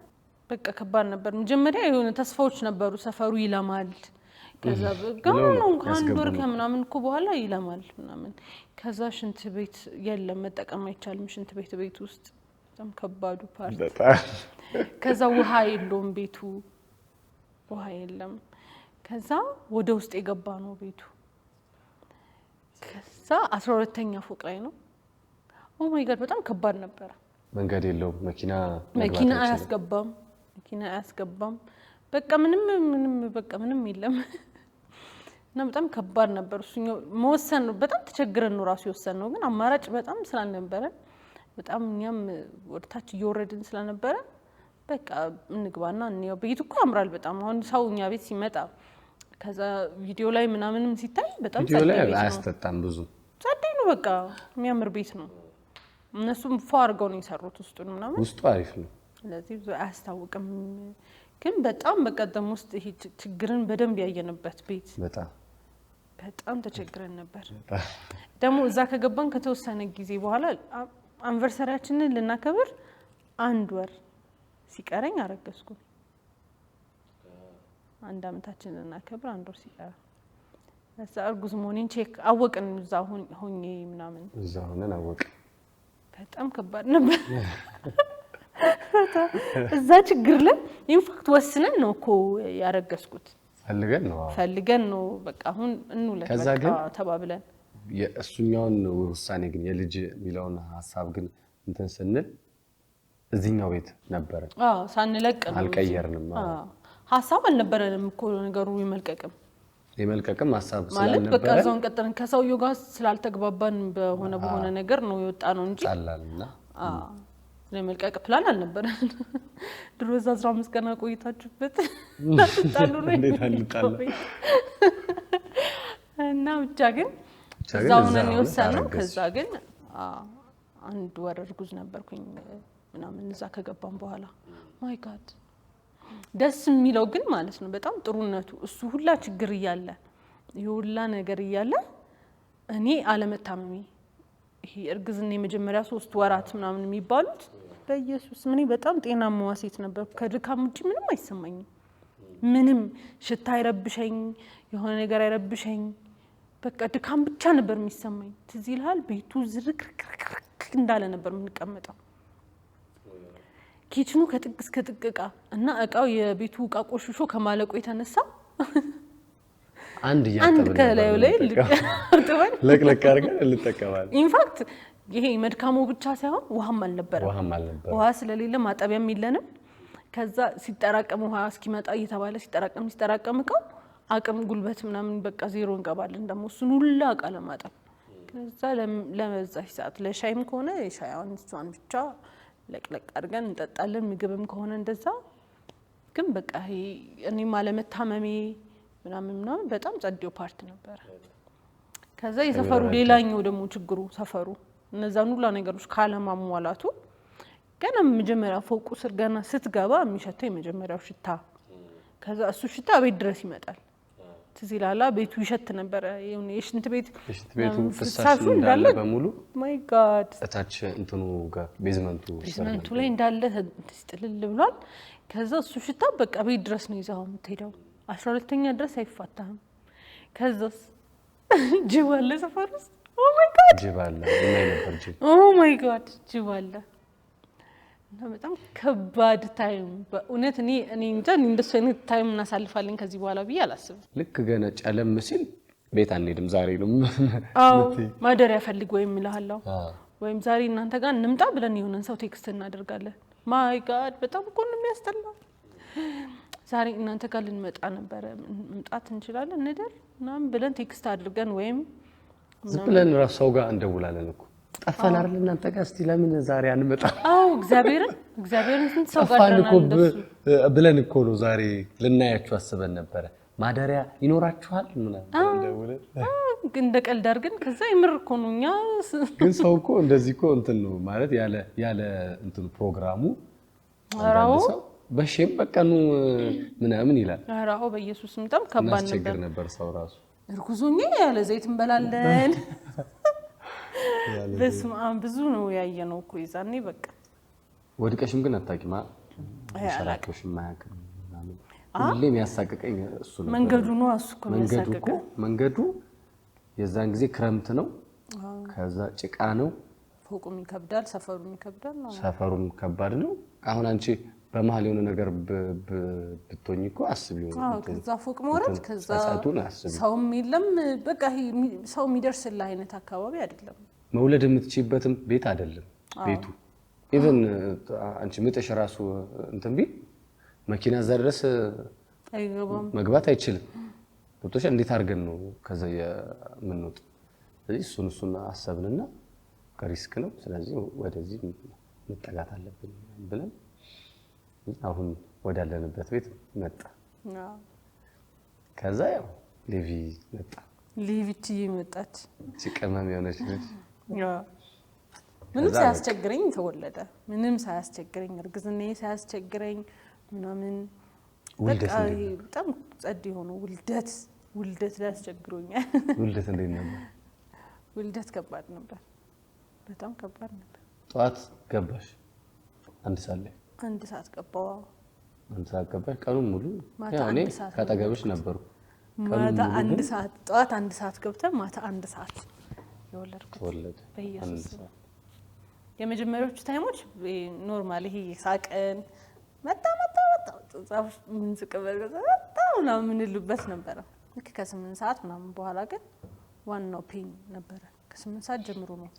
በቃ ከባድ ነበር መጀመሪያ የሆነ ተስፋዎች ነበሩ ሰፈሩ ይለማል ከዛ ጋር ነው አንድ ወር ከምናምን እኮ በኋላ ይለማል ምናምን ከዛ ሽንት ቤት የለም መጠቀም አይቻልም ሽንት ቤት ውስጥ በጣም ከባዱ ፓርት ከዛ ውሃ የለውም ቤቱ ውሃ የለም ከዛ ወደ ውስጥ የገባ ነው ቤቱ ከዛ 12ኛ ፎቅ ላይ ነው ኦ ማይ ጋድ በጣም ከባድ ነበር መንገድ የለውም መኪና አያስገባም በቃ ምንም የለም እና በጣም ከባድ ነበር እሱኛው መወሰን ነው በጣም ተቸግረን ነው ራሱ የወሰነው ግን አማራጭ በጣም ስላልነበረ በጣም እኛም ወርታች እየወረድን ስለነበረ በቃ እንግባና ነው ቤቱ እኮ ያምራል በጣም አሁን ሰውኛ ቤት ሲመጣ ከዛ ቪዲዮ ላይ ምናምንም ሲታይ በጣም ቪዲዮ ላይ አያስጠጣም ብዙ ጸደይ ነው በቃ የሚያምር ቤት ነው እነሱም ፏርገው ነው የሰሩት ውስጡን ምናምን ውስጡ አሪፍ ነው ስለዚህ ብዙ አያስታውቅም ግን በጣም በቀደም ውስጥ ይሄ ችግርን በደንብ ያየንበት ቤት በጣም ተቸግረን ነበር ደግሞ እዛ ከገባን ከተወሰነ ጊዜ በኋላ አንቨርሰሪያችንን ልናከብር አንድ ወር ሲቀረኝ አረገዝኩ አንድ አመታችንን ልናከብር አንድ ወር ሲቀር እዛ እርጉዝ መሆኔን ቼክ አወቅን እዛ ሆኜ ምናምን እዛ ሆነን አወቅን በጣም ከባድ ነበር እዛ ችግር ላይ ኢንፋክት ወስነን ነው እኮ ያረገዝኩት ፈልገን ነው በቃ አሁን እንውለት በቃ ተባብለን የእሱኛውን ውሳኔ ግን የልጅ ሚለውን ሐሳብ ግን እንትን ስንል እዚህኛው ቤት ነበር ሳንለቅ ነው አልቀየርንም ሐሳብ አልነበረንም እኮ ነገሩ የመልቀቅም ሐሳብ ማለት በቃ እዛውን ቀጥረን ከሰውየው ጋር ስላልተግባባን በሆነ ነገር ነው የወጣ ነው እንጂ ጣላልና ለመልቀቅ ፕላን አልነበረን ድሮ 15 ቀን ቆይታችሁበት ታሉ ነው እና ብቻ ግን እዛው ነው የወሰነው ከዛ ግን አንድ ወር እርጉዝ ነበርኩኝ ምናምን እዛ ከገባን በኋላ ማይ ጋድ ደስ የሚለው ግን ማለት ነው በጣም ጥሩነቱ እሱ ሁላ ችግር እያለ ይሁላ ነገር እያለ እኔ አለመታመሜ ይሄ እርግዝና የመጀመሪያ 3 ወራት ምናምን የሚባሉት በኢየሱስ ምን በጣም ጤናማ ሴት ነበር ከድካም ውጪ ምንም አይሰማኝም ምንም ሽታ አይረብሸኝ የሆነ ነገር አይረብሸኝ በቃ ድካም ብቻ ነበር የሚሰማኝ ትዝ ይልሃል ቤቱ ዝርክርክርክ እንዳለ ነበር የምንቀመጠው ኪችኑ ከጥግ እስከ ጥግ እና እቃው የቤቱ እቃ ቆሽሾ ከማለቁ የተነሳ አንድ ከላዩ ላይ ለቅለቅ አድርገን እንጠቀማለን። ኢንፋክት ይሄ መድካሙ ብቻ ሳይሆን ውሃም አልነበረ። ውሃ ስለሌለ ማጠቢያም የለንም። ከዛ ሲጠራቀም ውሃ እስኪመጣ እየተባለ ሲጠራቀም እቃው አቅም ጉልበት ምናምን በቃ ዜሮ እንገባለን። ደግሞ እሱን ሁላ እቃ ለማጠብ ከዛ ለመዛሽ ሰዓት ለሻይም ከሆነ የሻይዋን እሷን ብቻ ለቅለቅ አድርገን እንጠጣለን። ምግብም ከሆነ እንደዛ። ግን በቃ ይሄ እኔም አለመታመሜ ምናምን በጣም ጸዴው ፓርት ነበር። ከዛ የሰፈሩ ሌላኛው ደግሞ ችግሩ ሰፈሩ እነዛን ሁላ ነገሮች ካለማሟላቱ ገና መጀመሪያ ፎቁ ስር ገና ስትገባ የሚሸተው የመጀመሪያው ሽታ፣ ከዛ እሱ ሽታ ቤት ድረስ ይመጣል። ትዝ ይላል ቤቱ ይሸት ነበር። የሽንት ቤቱ ፍሳሹ እንዳለ በሙሉ ማይ ጋድ እታች እንትኑ ጋር ቤዝመንቱ ላይ እንዳለ ጥልል ብሏል። ከዛ እሱ ሽታ በቃ ቤት ድረስ ነው ይዛው የምትሄደው። 12ኛ ድረስ አይፋታም። ከዛስ ጅብ አለ ሰፈር ውስጥ። ኦ ማይ ጋድ ጅብ አለ እና ነበር ጅብ። ኦ ማይ ጋድ ጅብ አለ። በጣም ከባድ ታይም በእውነት እኔ እንጃ እንደሱ አይነት ታይም እናሳልፋለን ከዚህ በኋላ ብዬ አላስብም። ልክ ገና ጨለም ሲል ቤት አንሄድም ዛሬ ነው ማደሪያ ፈልግ ወይም እልሃለሁ ወይም ዛሬ እናንተ ጋር እንምጣ ብለን የሆነን ሰው ቴክስት እናደርጋለን። ማይ ጋድ በጣም እኮ ነው የሚያስጠላው። ዛሬ እናንተ ጋር ልንመጣ ነበር መምጣት እንችላለን እንደል ምናምን ብለን ቴክስት አድርገን ወይም ዝም ብለን ራስ ሰው ጋር እንደውላለን እኮ ጠፋን አይደል እናንተ ጋር እስቲ ለምን ዛሬ አንመጣ? እግዚአብሔርን ስንት ሰው ጋር ብለን እኮ ነው ዛሬ ልናያችሁ አስበን ነበር። ማደሪያ ይኖራችኋል ምናምን እንደውለን እንደ ቀልድ አድርገን ከዛ ይምር እኮ ነው እኛ ግን ሰው እኮ እንደዚህ እኮ እንትን ነው ማለት ያለ እንትን ፕሮግራሙ አራው በሽም በቀኑ ምናምን ይላል። አራው በኢየሱስም በጣም ከባድ ነበር ሰው ራሱ እርጉዞኛ ያለ ዘይት እንበላለን። በስመ አብ ብዙ ነው ያየነው እኮ ይዛኔ በቃ ወድቀሽም ግን አታውቂም ሸራቅሽም ማያውቅም ምናምን ሁሌም ያሳቀቀኝ እሱ ነው። መንገዱ ነው እሱ እኮ ያሳቀቀኝ። መንገዱ የዛን ጊዜ ክረምት ነው። ከዛ ጭቃ ነው። ፎቁም ይከብዳል፣ ሰፈሩም ይከብዳል ነው። ሰፈሩም ከባድ ነው። አሁን አንቺ በመሃል የሆነ ነገር ብትሆኚ እኮ አስቢው ነው። ከዛ ፎቅ መውረድ ከዛ ሰውም የለም በቃ ሰው የሚደርስልህ አይነት አካባቢ አይደለም። መውለድ የምትችይበትም ቤት አይደለም ቤቱ። ኢቭን አንቺ ምጥሽ ራሱ እንትን ቢል መኪና እዛ ድረስ መግባት አይችልም። ዶክተር እንዴት አድርገን ነው ከዛ የምንወጥ? ስለዚህ እሱን አሰብንና ከሪስክ ነው ስለዚህ ወደዚህ መጠጋት አለብን ብለን አሁን ወዳለንበት ቤት መጣ። ከዛ ያው ሌቪ መጣ። ሌቪቲ መጣች። ሲቀመም የሆነች ልጅ ምንም ሳያስቸግረኝ ተወለደ። ምንም ሳያስቸግረኝ እርግዝናዬ ሳያስቸግረኝ ምናምን በቃ በጣም ጸድ ሆኖ ውልደት ሊያስቸግሮኛል። ውልደት እንዴት ነበር? ውልደት ከባድ ነበር፣ በጣም ከባድ ነበር። ጠዋት ገባሽ? አንድ ሰዓት ገባው። አንድ ሰዓት ገባሽ? ቀኑን ሙሉ ያው እኔ ካጠገብሽ ነበርኩ። ማታ አንድ ሰዓት ጠዋት አንድ ሰዓት ገብተን ማታ አንድ ሰዓት የወለድኩት ተወለደ። በኢየሱስ የመጀመሪያዎቹ ታይሞች ኖርማል ይሄ ሳቀን መጣ ጻፍ ምን ዝቀበል በጣም ነው ምንልበት ነበር። ልክ ከ8 ሰዓት ምናምን በኋላ ግን ዋናው ፔን ነበር። ከ8 ሰዓት ጀምሮ ነው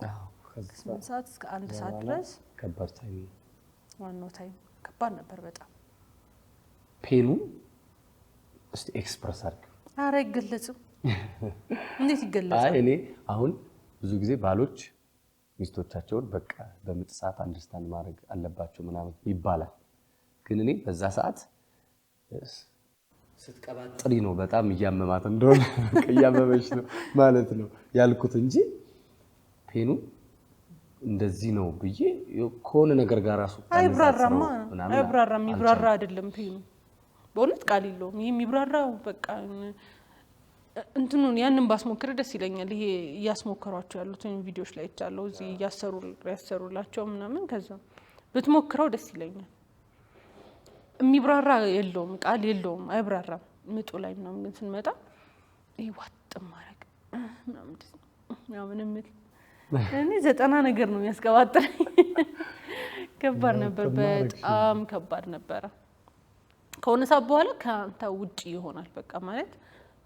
ከ8 ሰዓት እስከ 1 ሰዓት ድረስ ከባድ ታይም ዋናው ታይም ከባድ ነበር በጣም። ፔኑ እስቲ ኤክስፕረስ አድርግ። ኧረ አይገለጽም። እንዴት ይገለጻል? አይ እኔ አሁን ብዙ ጊዜ ባሎች ሚስቶቻቸውን በቃ በምጥ ሰዓት አንደርስታንድ ማድረግ አለባቸው ምናምን ይባላል። ግን እኔ በዛ ሰዓት ስትቀባጥሪ ነው በጣም እያመማት እንደሆነ እያመመች ነው ማለት ነው ያልኩት እንጂ ፔኑ እንደዚህ ነው ብዬ ከሆነ ነገር ጋር ራሱ አይብራራም ይብራራ አይደለም ፔኑ በእውነት ቃል የለውም። ይሄ የሚብራራው በቃ እንትኑን ያንን ባስሞክር ደስ ይለኛል። ይሄ እያስሞከሯቸው ያሉት ቪዲዮዎች ላይ አይቻለሁ እዚህ ያሰሩላቸው ምናምን ከዛ ብትሞክረው ደስ ይለኛል። የሚብራራ የለውም ቃል የለውም አይብራራም። ምጡ ላይ ምናምን ግን ስንመጣ ይሄ ዋጥ ማረግ ምናምን እኔ 90 ነገር ነው የሚያስቀባጥረኝ። ከባድ ነበር፣ በጣም ከባድ ነበር። ከሆነ ሰዓት በኋላ ከአንተ ውጪ ይሆናል በቃ ማለት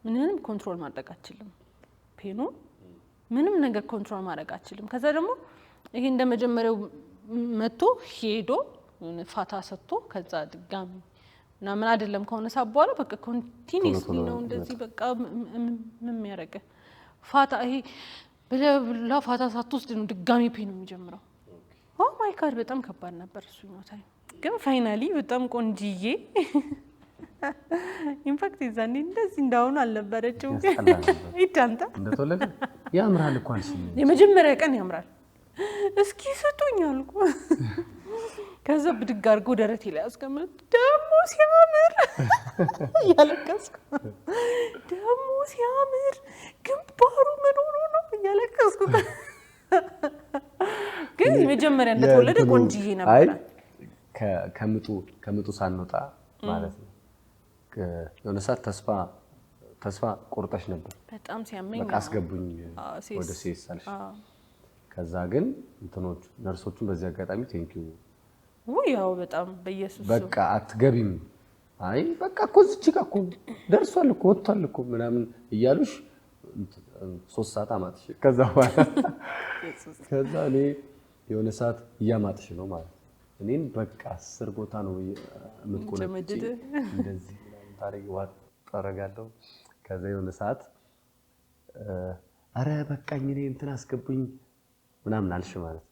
ምንም ኮንትሮል ማድረግ አልችልም ፔኑ ምንም ነገር ኮንትሮል ማድረግ አልችልም ከዛ ደግሞ ይሄ እንደመጀመሪያው መጥቶ ሄዶ ፋታ ሰጥቶ ከዛ ድጋሚ እና ምን አይደለም ከሆነ ሳባለ በቃ ኮንቲኒዩስሊ ነው እንደዚህ በቃ ምን ያረገ ፋታ ይሄ በላ ፋታ ሳትወስድ ነው ድጋሚ ፔኑ የሚጀምረው ኦ ማይ ጋድ በጣም ከባድ ነበር እሱ ነው ታይ ግን ፋይናሊ በጣም ቆንጂዬ ኢንፋክት ይዛኔ እንደዚህ እንዳውኑ አልነበረችው ይታንታ እንደተወለደ ያምራል እኮ አልሽ የመጀመሪያ ቀን ያምራል እስኪ ስጡኝ አልኩ ከዛ ብድግ አድርጎ ደረቴ ላይ አስቀመጥ ደሞ ሲያምር ያለቀስኩ ደሞ ሲያምር ግንባሩ ምን ሆኖ ነው ያለቀስኩ ግን የመጀመሪያ እንደተወለደ ቆንጂዬ ነበር ከመጡ ሳንወጣ ማለት ነው የሆነ ሰዓት ተስፋ ቆርጠሽ ነበር በጣም ሲያመኝ በቃ አስገቡኝ ወደ ሴሳልሽ ከዛ ግን እንትኖቹ ነርሶቹን በዚህ አጋጣሚ ቴንኪው ያው በጣም በኢየሱስ በቃ አትገቢም አይ በቃ እኮ እዚህ ጋር እኮ ደርሷል እኮ ወጥቷል እኮ ምናምን እያሉሽ 3 ሰዓት አማጥሽ ከዛ ከዛ እኔ የሆነ ሰዓት እያማጥሽ ነው ማለት እኔን በቃ 10 ቦታ ነው የምትቆለጭ እንደዚህ ታሪክ ዋጣረጋለሁ ከዛ የሆነ ሰዓት አረ በቃኝ እኔ እንትን አስገቡኝ ምናምን አልሽ ማለት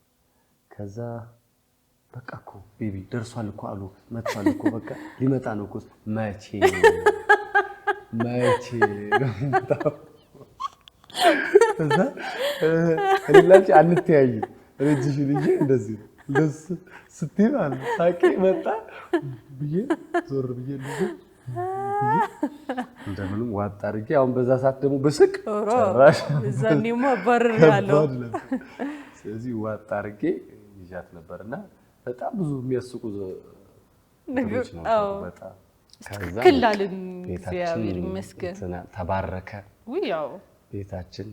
ከዛ በቃ እኮ ቤቢ ደርሷል እኮ አሉ መጥቷል እኮ በቃ ሊመጣ ነው እኮ መቼ ከዛ እላች አንተያዩ ረጅሽ ልጅ እንደዚህ ስትይ አለ ታቂ መጣ ብዬ ዞር ብዬ ልጅ እንደምንም ዋጣ አድርጌ አሁን በዛ ሰዓት ደግሞ በስቅ ጭራሽ እዛኔማ ባረር ያለው ስለዚህ ዋጣ አድርጌ ይዣት ነበርና በጣም ብዙ የሚያስቁ ነገሮች ነው በጣም ከዛ ክላልን እግዚአብሔር ይመስገን ተባረከ ያው ቤታችን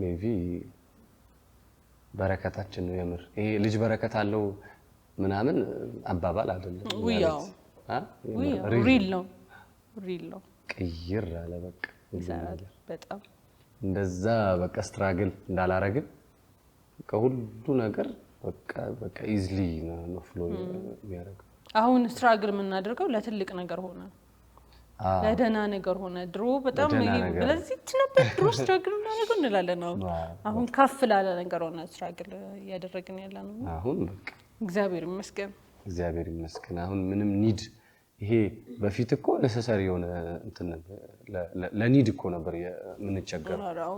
ሜቪ በረከታችን ነው የምር ይሄ ልጅ በረከት አለው ምናምን አባባል አይደለም ያው ሪል ነው ቀይር አለ በቃ ይሰራል በጣም እንደዛ በቃ ስትራግል እንዳላረግን ከሁሉ ነገር በቃ ኢዝሊ ነው ፍሎ የሚያደርገው አሁን ስትራግል የምናደርገው ለትልቅ ነገር ሆነ ለደና ነገር ሆነ ድሮ በጣም ለዚህ ነበር ድሮ ስትራግል እናደርገው እንላለን አሁን ከፍ ላለ ነገር ሆነ ስትራግል ያደረግን ያለነው አሁን በቃ እግዚአብሔር ይመስገን አሁን ምንም ኒድ ይሄ በፊት እኮ ነሰሰሪ የሆነ እንትን ለኒድ እኮ ነበር የምንቸገረው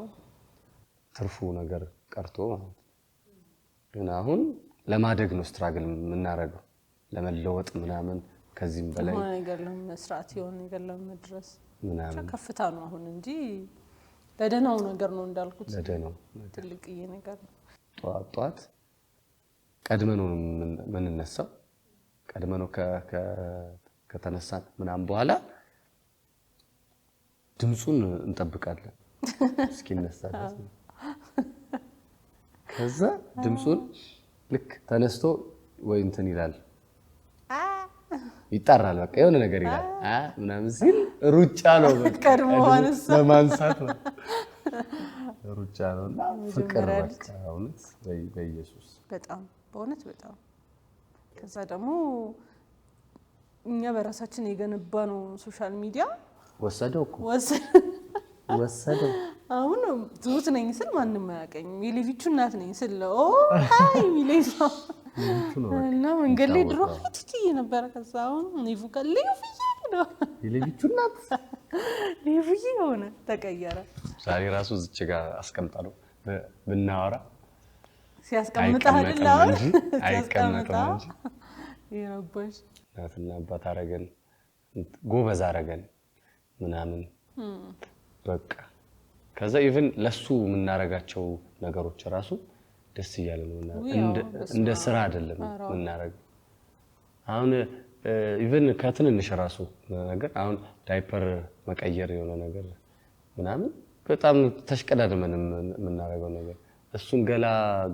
ትርፉ ነገር ቀርቶ ግን አሁን ለማደግ ነው ስትራግል የምናደርገው ለመለወጥ ምናምን ከዚህም በላይ ነገር ለመስራት የሆነ ነገር ለመድረስ ምናምን ከፍታ ነው አሁን እንጂ ለደናው ነገር ነው እንዳልኩት ለደናው ትልቅዬ ነገር ነው ጧት ቀድመን ነው የምንነሳው ቀድመን ነው ከተነሳን ምናምን በኋላ ድምጹን እንጠብቃለን እስኪነሳ ድረስ ከዛ ድምጹን ልክ ተነስቶ ወይ እንትን ይላል ይጣራል በቃ የሆነ ነገር ይላል ምናምን ሲል ሩጫ ነው በቃ ለማንሳት ነው ሩጫ ነውና ፍቅር በቃ እውነት በኢየሱስ በጣም በእውነት በጣም ከዛ ደግሞ እኛ በራሳችን የገነባ ነው ሶሻል ሚዲያ ወሰደው አሁን ትሁት ነኝ ስል ማንንም አያውቀኝም የሌቪቹ እናት ነኝ ስል ሃይ ሚሌዛ እና መንገድ ላይ ድሮ ትትይ ነበር ከዛ አሁን ኔቭ ጋር ሌቪዬ ነው የሌቪቹ እናት ሌቪዬ ሆነ ተቀየረ ዛሬ ራሱ እዚች ጋር አስቀምጣለሁ ብናወራ ሲያስቀምጣል አይቀመጥም እንጂ ይረባሽ እናትና አባት አረገን ጎበዝ አረገን ምናምን በቃ ከዛ ኢቭን ለሱ ምናረጋቸው ነገሮች ራሱ ደስ ይያለ ነው እንደ ስራ አይደለም ምናረጋው አሁን ኢቭን ከትንንሽ ራሱ ነገር አሁን ዳይፐር መቀየር የሆነ ነገር ምናምን በጣም ተሽቀዳድመን ምናረጋው ነገር እሱን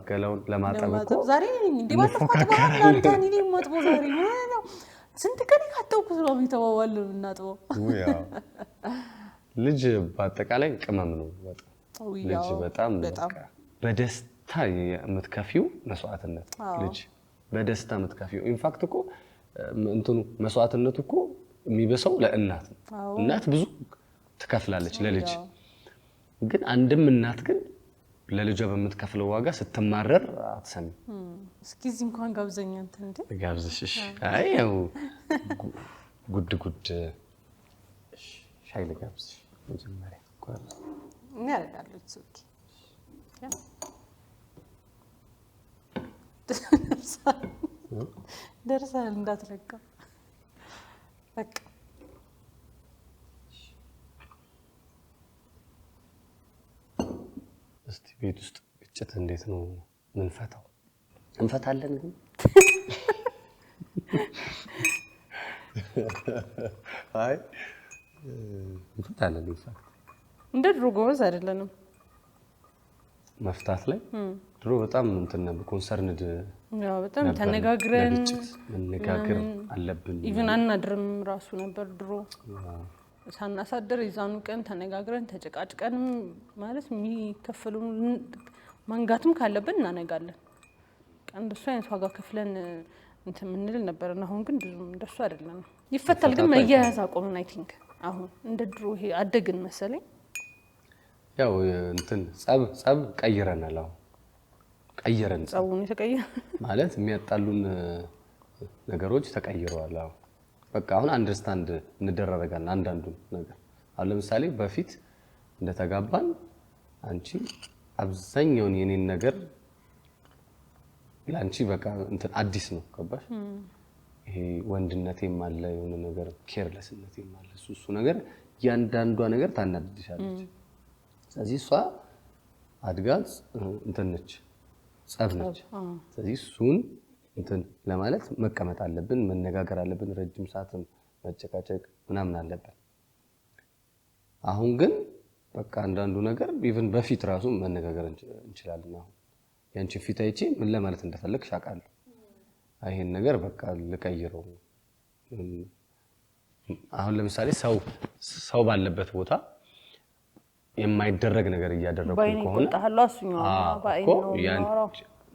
ገላውን ለማጠብ እኮ ዛሬ እንዴ ባለፈው አንተን እኔ ማጥቦ ዛሬ ነው ስንት ቀን ካጠብኩት ነው የሚተዋዋል እናጥበው ልጅ በአጠቃላይ ቅመም ነው። ልጅ በጣም በደስታ የምትከፊው መስዋዕትነት ልጅ በደስታ የምትከፊው ኢንፋክት እኮ እንትኑ መስዋዕትነቱ እኮ የሚበሰው ለእናት ነው። እናት ብዙ ትከፍላለች ለልጅ። ግን አንድም እናት ግን ለልጇ በምትከፍለው ዋጋ ስትማረር አትሰሚም። እስኪ እዚህ እንኳን ጋብዘኛ እንትን እንዴ ጋብዝሽ። አይ ያው ጉድ ሻይ ልጋብዝሽ መጀመሪያ ቆይ እኔ አደርጋለሁ። ኦኬ ደርሰሃል እንዳትለቀው በቃ። እስቲ ቤት ውስጥ ግጭት እንዴት ነው ምንፈታው? እንፈታለን ግን አይ እንፈታለን። ኢንፋክት እንደ ድሮ ጎበዝ አይደለንም መፍታት ላይ። ድሮ በጣም እንትን ነበር ኮንሰርንድ። ያው በጣም ተነጋግረን መነጋገር አለብን። ኢቭን አናድርም ራሱ ነበር ድሮ ሳናሳደር የዛኑ ቀን ተነጋግረን ተጨቃጭቀንም ማለት የሚከፈሉን ማንጋትም ካለብን እናነጋለን። ቀን እንደሱ አይነት ዋጋ ከፍለን እንትን ምንል ነበርና አሁን ግን ብዙም እንደሱ አይደለም። ይፈታል ግን መያያዝ አቆምን። አይ ቲንክ አሁን እንደ ድሮ ይሄ አደግን መሰለኝ። ያው እንትን ጸብ ቀይረናል። አሁን ቀይረን ጸቡን የተቀየረ ማለት የሚያጣሉን ነገሮች ተቀይረዋል። አሁን በቃ አሁን አንደርስታንድ እንደረጋጋለን አንዳንዱ ነገር። አሁን ለምሳሌ በፊት እንደተጋባን አንቺ አብዛኛውን የኔን ነገር ላንቺ በቃ እንትን አዲስ ነው ገባሽ? ይሄ ወንድነቴም አለ የሆነ ነገር ኬርለስነቴም አለ። እሱ ነገር ያንዳንዷ ነገር ታናድድሻለች። ስለዚህ እሷ አድጋ እንትን ነች ጸብ ነች። ስለዚህ እሱን እንትን ለማለት መቀመጥ አለብን፣ መነጋገር አለብን፣ ረጅም ሰዓትም መጨቃጨቅ ምናምን አለብን። አሁን ግን በቃ አንዳንዱ ነገር ኢቭን በፊት ራሱ መነጋገር እንችላለን። አሁን ያንቺ ፊት አይቼ ምን ለማለት እንደፈለግሽ አውቃለሁ። ይሄን ነገር በቃ ልቀይረው። አሁን ለምሳሌ ሰው ባለበት ቦታ የማይደረግ ነገር እያደረኩ ከሆነ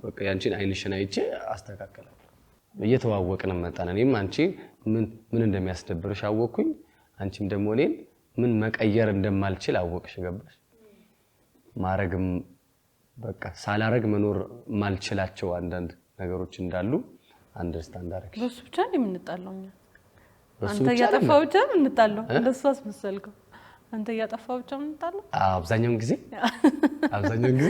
በቃ ያንቺን አይንሽን አይቼ አስተካክላለሁ። እየተዋወቅን መጣን። እኔም አንቺ ምን እንደሚያስደብርሽ አወቅኩኝ፣ አንቺም ደግሞ እኔን ምን መቀየር እንደማልችል አወቅሽ። ገባሽ? ማረግም በቃ ሳላረግ መኖር ማልችላቸው አንዳንድ ነገሮች እንዳሉ አንደርስታንድ አደረግሽ። በሱ ብቻ ነው የምንጣለው እኛ። አንተ ያጠፋው ብቻ ነው የምንጣለው። እንደሱ አስመሰልከው። አንተ ያጠፋው ብቻ ነው የምንጣለው። አብዛኛውን ጊዜ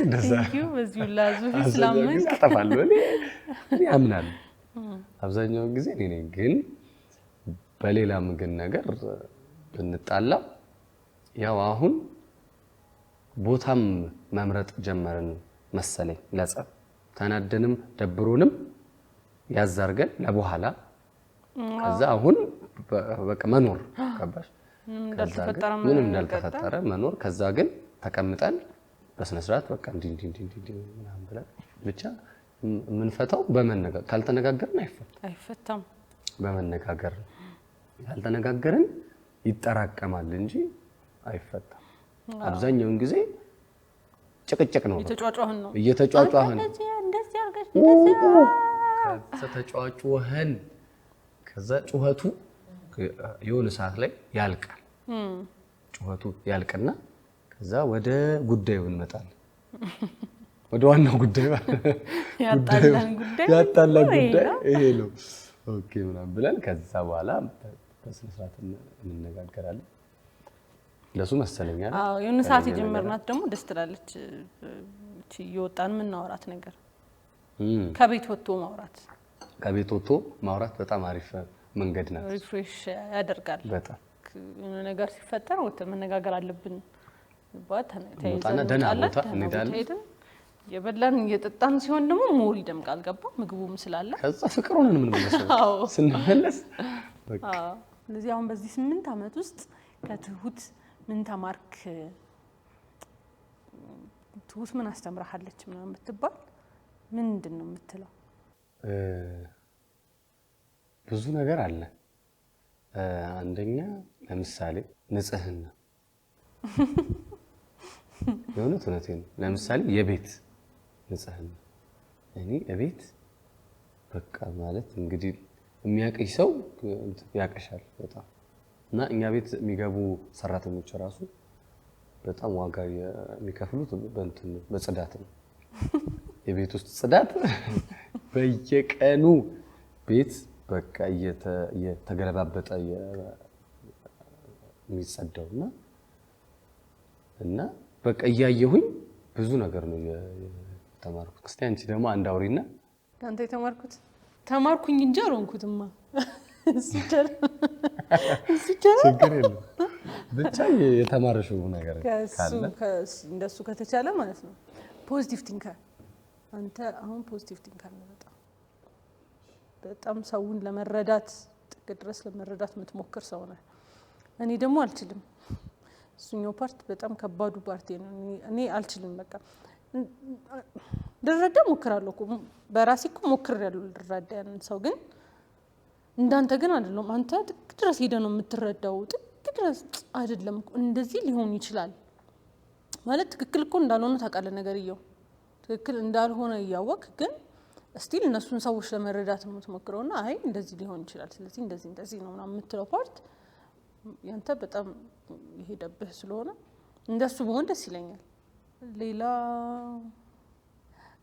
እንደዛ ነው። በዚሁ ላዙ ኢስላምን አጠፋለሁ እኔ አምናለሁ። አብዛኛውን ጊዜ እኔ ነኝ። ግን በሌላም ግን ነገር ብንጣላ ያው አሁን ቦታም መምረጥ ጀመርን መሰለኝ ለጸብ። ተናደንም ደብሮንም ያዛርገን ለበኋላ ከዛ አሁን በቃ መኖር ገባሽ? ምንም እንዳልተፈጠረ መኖር። ከዛ ግን ተቀምጠን በስነ ስርዓት በቃ እንዲህ ምናምን ብለን ብቻ የምንፈታው በመነጋገር። ካልተነጋገርን አይፈታም። በመነጋገር ካልተነጋገርን ይጠራቀማል እንጂ አይፈታም። አብዛኛውን ጊዜ ጭቅጭቅ ነው። እየተጫጫህን ተጫጫህን ከዛ ጩኸቱ የሆነ ሰዓት ላይ ያልቃል። ጩኸቱ ያልቅና ከዛ ወደ ጉዳዩ እንመጣለን። ወደ ዋናው ጉዳይ ያጣላን ጉዳይ ይሄ ነው። ኦኬ ምናምን ብለን ከዛ በኋላ በስነ ስርዓት እንነጋገራለን። ለሱ መሰለኛል። አዎ የሆነ ሰዓት የጀመርናት ደግሞ ደስ ትላለች። እቺ እየወጣን የምናወራት ነገር ከቤት ወጥቶ ማውራት በጣም አሪፍ መንገድ ናት። ሪፍሬሽ ያደርጋል በጣም። የሆነ ነገር ሲፈጠር ወጥተን መነጋገር አለብን። ቦታና ደህና ቦታ እንሄዳለን። የበላን እየጠጣን ሲሆን ደግሞ ሞር ይደምቃል። ገባ? ምግቡም ስላለ ከዛ ፍቅር ሆነን ምን መለሰው ስንመለስ በቃ። ስለዚህ አሁን በዚህ 8 አመት ውስጥ ከትሁት ምን ተማርክ? ትሁት ምን አስተምራሃለች ምናምን ብትባል ምንድን ነው የምትለው? ብዙ ነገር አለ። አንደኛ ለምሳሌ ንጽህና እውነቴን ነው። ለምሳሌ የቤት ንጽህና እኔ እቤት በቃ ማለት እንግዲህ የሚያቀኝ ሰው ያቀሻል በጣም እና እኛ ቤት የሚገቡ ሰራተኞች ራሱ በጣም ዋጋ የሚከፍሉት በጽዳት ነው። የቤት ውስጥ ጽዳት በየቀኑ ቤት በቃ እየተገለባበጠ የሚጸዳውና እና በቃ እያየሁኝ ብዙ ነገር ነው የተማርኩት። እስቲ አንቺ ደግሞ አንድ አውሪና። ካንተ የተማርኩት ተማርኩኝ እንጂ አልሆንኩትማ። ችግር የለም ብቻ የተማረሽው ነገር ካለ እንደሱ ከተቻለ ማለት ነው። ፖዚቲቭ ቲንከር አንተ አሁን ፖዚቲቭ ቲንከር ነው። በጣም ሰውን ለመረዳት ጥግ ድረስ ለመረዳት የምትሞክር ሰው ነህ። እኔ ደግሞ አልችልም። እሱኛው ፓርት በጣም ከባዱ ፓርት ነው። እኔ አልችልም። በቃ ልረዳ ሞክራለሁ እኮ በራሴ እኮ ሞክሬያለሁ ልረዳ ያንን ሰው ግን እንዳንተ ግን አይደለም። አንተ ጥግ ድረስ ሄደ ነው የምትረዳው። ጥግ ድረስ አይደለም እንደዚህ ሊሆን ይችላል ማለት ትክክል እኮ እንዳልሆነ ታውቃለህ። ነገርየው ትክክል እንዳልሆነ እያወቅ ግን ስቲል እነሱን ሰዎች ለመረዳት ነው የምትሞክረውና አይ እንደዚህ ሊሆን ይችላል ስለዚህ እንደዚህ ነው ምናምን የምትለው ፓርት ያንተ በጣም ይሄደብህ ስለሆነ እንደሱ በሆን ደስ ይለኛል። ሌላ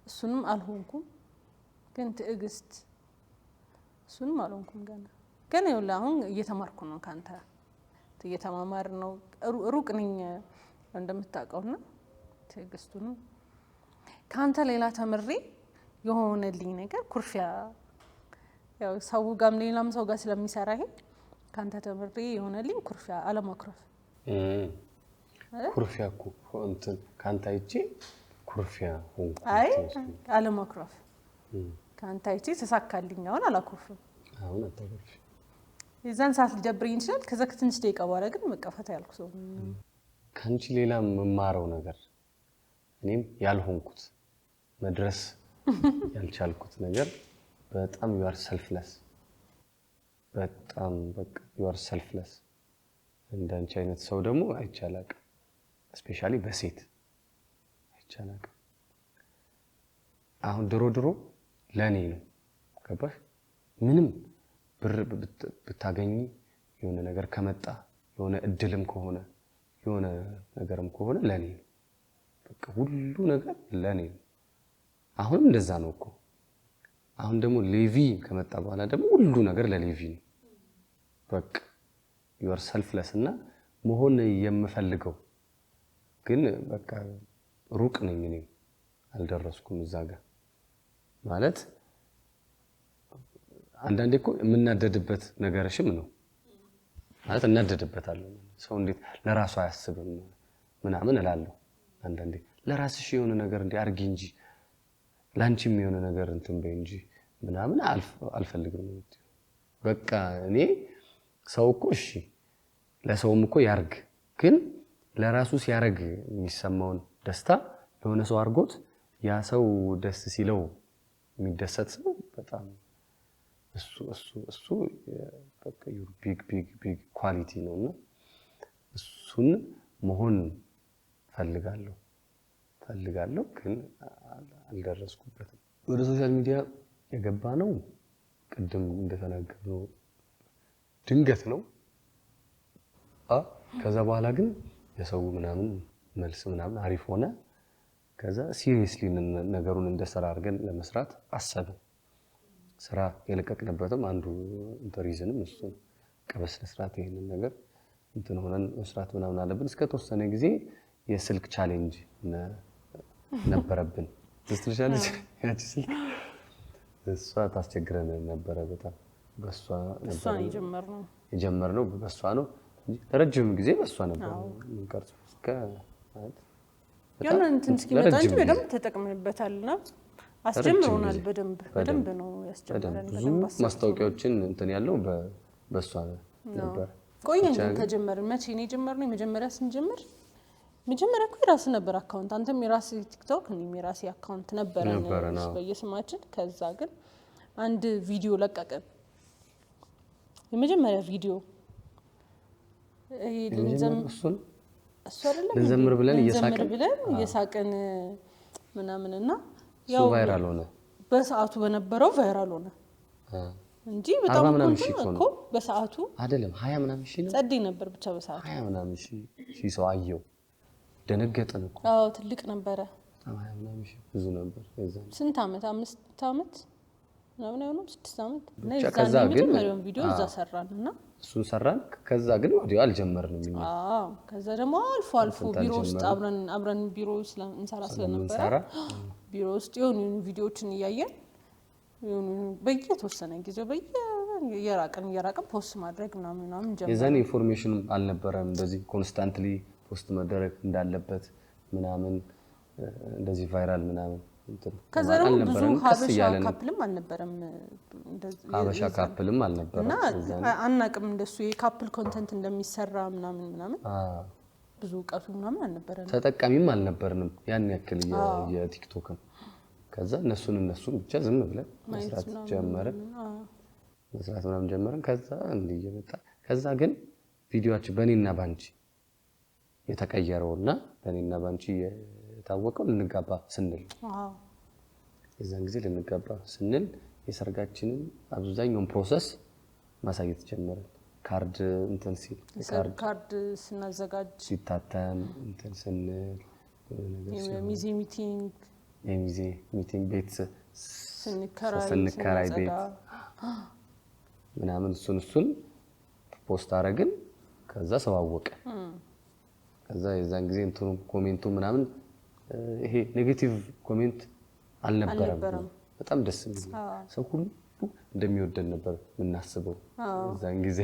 እሱንም አልሆንኩም ግን ትዕግስት እሱንም አልሆንኩም ገና ይኸውልህ አሁን እየተማርኩ ነው ካንተ እየተማማር ነው። ሩቅ ነኝ እንደምታውቀውና ትዕግስቱንም ካንተ ሌላ ተምሬ የሆነልኝ ነገር ኩርፊያ ያው ሰው ጋርም ሌላም ሰው ጋር ስለሚሰራ ይሄ ካንተ ተምሬ የሆነልኝ ኩርፊያ አለማኩረፍ። ኩርፊያ እኮ እንትን ካንተ አይቼ ኩርፊያ ሆንኩ። አይ አለማኩረፍ ካንተ አይቼ ተሳካልኝ። አሁን አላኩርፍም። አሁን አታኩርፍ። የዛን ሰዓት ሊደብረኝ ይችላል። ከዛ ከትንሽ ደቂቃ በኋላ ግን መቀፈታ ያልኩ ሰው ካንቺ ሌላ መማረው ነገር እኔም ያልሆንኩት መድረስ ያልቻልኩት ነገር በጣም you are selfless በጣም በቃ you are selfless። እንዳንቺ አይነት ሰው ደግሞ አይቻላቅ ስፔሻሊ በሴት አይቻላቅ። አሁን ድሮ ለኔ ነው ገባሽ? ምንም ብር ብታገኚ የሆነ ነገር ከመጣ የሆነ እድልም ከሆነ የሆነ ነገርም ከሆነ ለኔ ነው በቃ ሁሉ ነገር ለኔ ነው። አሁንም እንደዛ ነው እኮ። አሁን ደግሞ ሌቪ ከመጣ በኋላ ደግሞ ሁሉ ነገር ለሌቪ ነው በቃ you are selfless እና መሆን የምፈልገው ግን በቃ ሩቅ ነኝ እኔ አልደረስኩም እዛ ጋር ማለት አንዳንዴ እኮ የምናደድበት ነገርሽም ነው ማለት እናደድበታለሁ። ሰው እንዴት ለራሱ አያስብም ምናምን እላለሁ አንዳንዴ። ለራስሽ የሆነ ነገር እንዲ አርጊ እንጂ ላንቺም የሆነ ነገር እንትን በይ እንጂ ምናምን አልፈልግም። በቃ እኔ ሰው እኮ እሺ ለሰውም እኮ ያርግ ግን ለራሱ ሲያረግ የሚሰማውን ደስታ ለሆነ ሰው አርጎት ያ ሰው ደስ ሲለው የሚደሰት ሰው በጣም እሱ በቃ your big ኳሊቲ ነውና እሱን መሆን ፈልጋለሁ ግን አልደረስኩበትም። ወደ ሶሻል ሚዲያ የገባ ነው ቅድም እንደተናገረው ድንገት ነው። ከዛ በኋላ ግን የሰው ምናምን መልስ ምናምን አሪፍ ሆነ። ከዛ ሲሪየስሊ ነገሩን እንደሰራ አድርገን ለመስራት አሰብን። ስራ የለቀቅንበትም አንዱ ሪዝንም እሱ ቀበስ ለስራት ይሄንን ነገር እንትን ሆነን መስራት ምናምን አለብን። እስከ ተወሰነ ጊዜ የስልክ ቻሌንጅ ነበረብን። ትስትልሻለች ያቺ ስልክ እሷ ታስቸግረን ነበረ በጣም። በሷ ነበር የጀመርነው በሷ ነው። ረጅም ጊዜ በሷ ነበር የምንቀርጸው እስከ ማለት ያንን እንትን እስኪመጣ እንጂ በደንብ ተጠቅመንበታልና አስጀምሮናል። በደንብ ነው ያስጀምረን። ብዙ ማስታወቂያዎችን እንትን ያለው በሷ ነበር። ቆየን ከጀመርን መቼ ነው የጀመርነው? መጀመሪያ ስንጀምር መጀመሪያ እኮ የራስ ነበር አካውንት። አንተም የራስ ቲክቶክ እኔም የራስ አካውንት ነበረን በየስማችን። ከዛ ግን አንድ ቪዲዮ ለቀቀን። የመጀመሪያ ቪዲዮ እሱ አይደለም ለዘምር ብለን እየሳቅን ምናምንና ያው ቫይራል ሆነ በሰዓቱ በነበረው ቫይራል ሆነ እንጂ በጣም እኮ በሰዓቱ አይደለም 20 ምናምን ሺህ ነው ጸዴ ነበር ብቻ በሰዓቱ 20 ምናምን ሺህ ሰው አየው ደነገጠን እኮ አዎ ትልቅ ነበር 20 ምናምን ሺህ ብዙ ነበር የዛን ስንት አመት 5 አመት ምናምን ነው 6 አመት ብቻ ከዛ ግን ቪዲዮ እዛ ሰራንና እሱን ሰራን ከዛ ግን ወዲያው አልጀመርንም እኛ ከዛ ደግሞ አልፎ ቢሮ ውስጥ አብረን ቢሮ እንሰራ ስለነበረ ቢሮ ውስጥ የሆኑ ቪዲዮዎችን እያየን በየተወሰነ ጊዜ የራቀን ፖስት ማድረግ ምናምን ጀመረ የዛን ኢንፎርሜሽን አልነበረም እንደዚህ ኮንስታንትሊ ፖስት መደረግ እንዳለበት ምናምን እንደዚህ ቫይራል ምናምን ከዛ ደግሞ ብዙ ሀበሻ ካፕልም አልነበረም እንደዚህ ሀበሻ ካፕልም አልነበረም እና አናቅም እንደሱ የካፕል ኮንተንት እንደሚሰራ ምናምን ብዙ እውቀቱ ምናምን አልነበረም ተጠቃሚም አልነበርንም ያን ያክል የቲክቶክን ከዛ እነሱን ብቻ ዝም ብለን መስራት ጀመርን ከዛ እንዲህ እየመጣ ከዛ ግን ቪዲዮአችን በኔና ባንቺ የተቀየረውና በኔና ባንቺ የታወቀው ልንጋባ ስንል የዛን ጊዜ ልንጋባ ስንል የሰርጋችንን አብዛኛውን ፕሮሰስ ማሳየት ጀመርን ካርድ እንትን ሲል ካርድ ስናዘጋጅ ሲታተም እንትን ስንል የሚዜ ሚቲንግ ቤት ስንከራይ ቤት ምናምን እሱን ፖስት አረግን ከዛ ሰው አወቀ ከዛ የዛን ጊዜ እንትኑ ኮሜንቱ ምናምን ይሄ ኔጌቲቭ ኮሜንት አልነበረም በጣም ደስ የሚል ሰው ሁሉ እንደሚወደን ነበር የምናስበው የዛን ጊዜ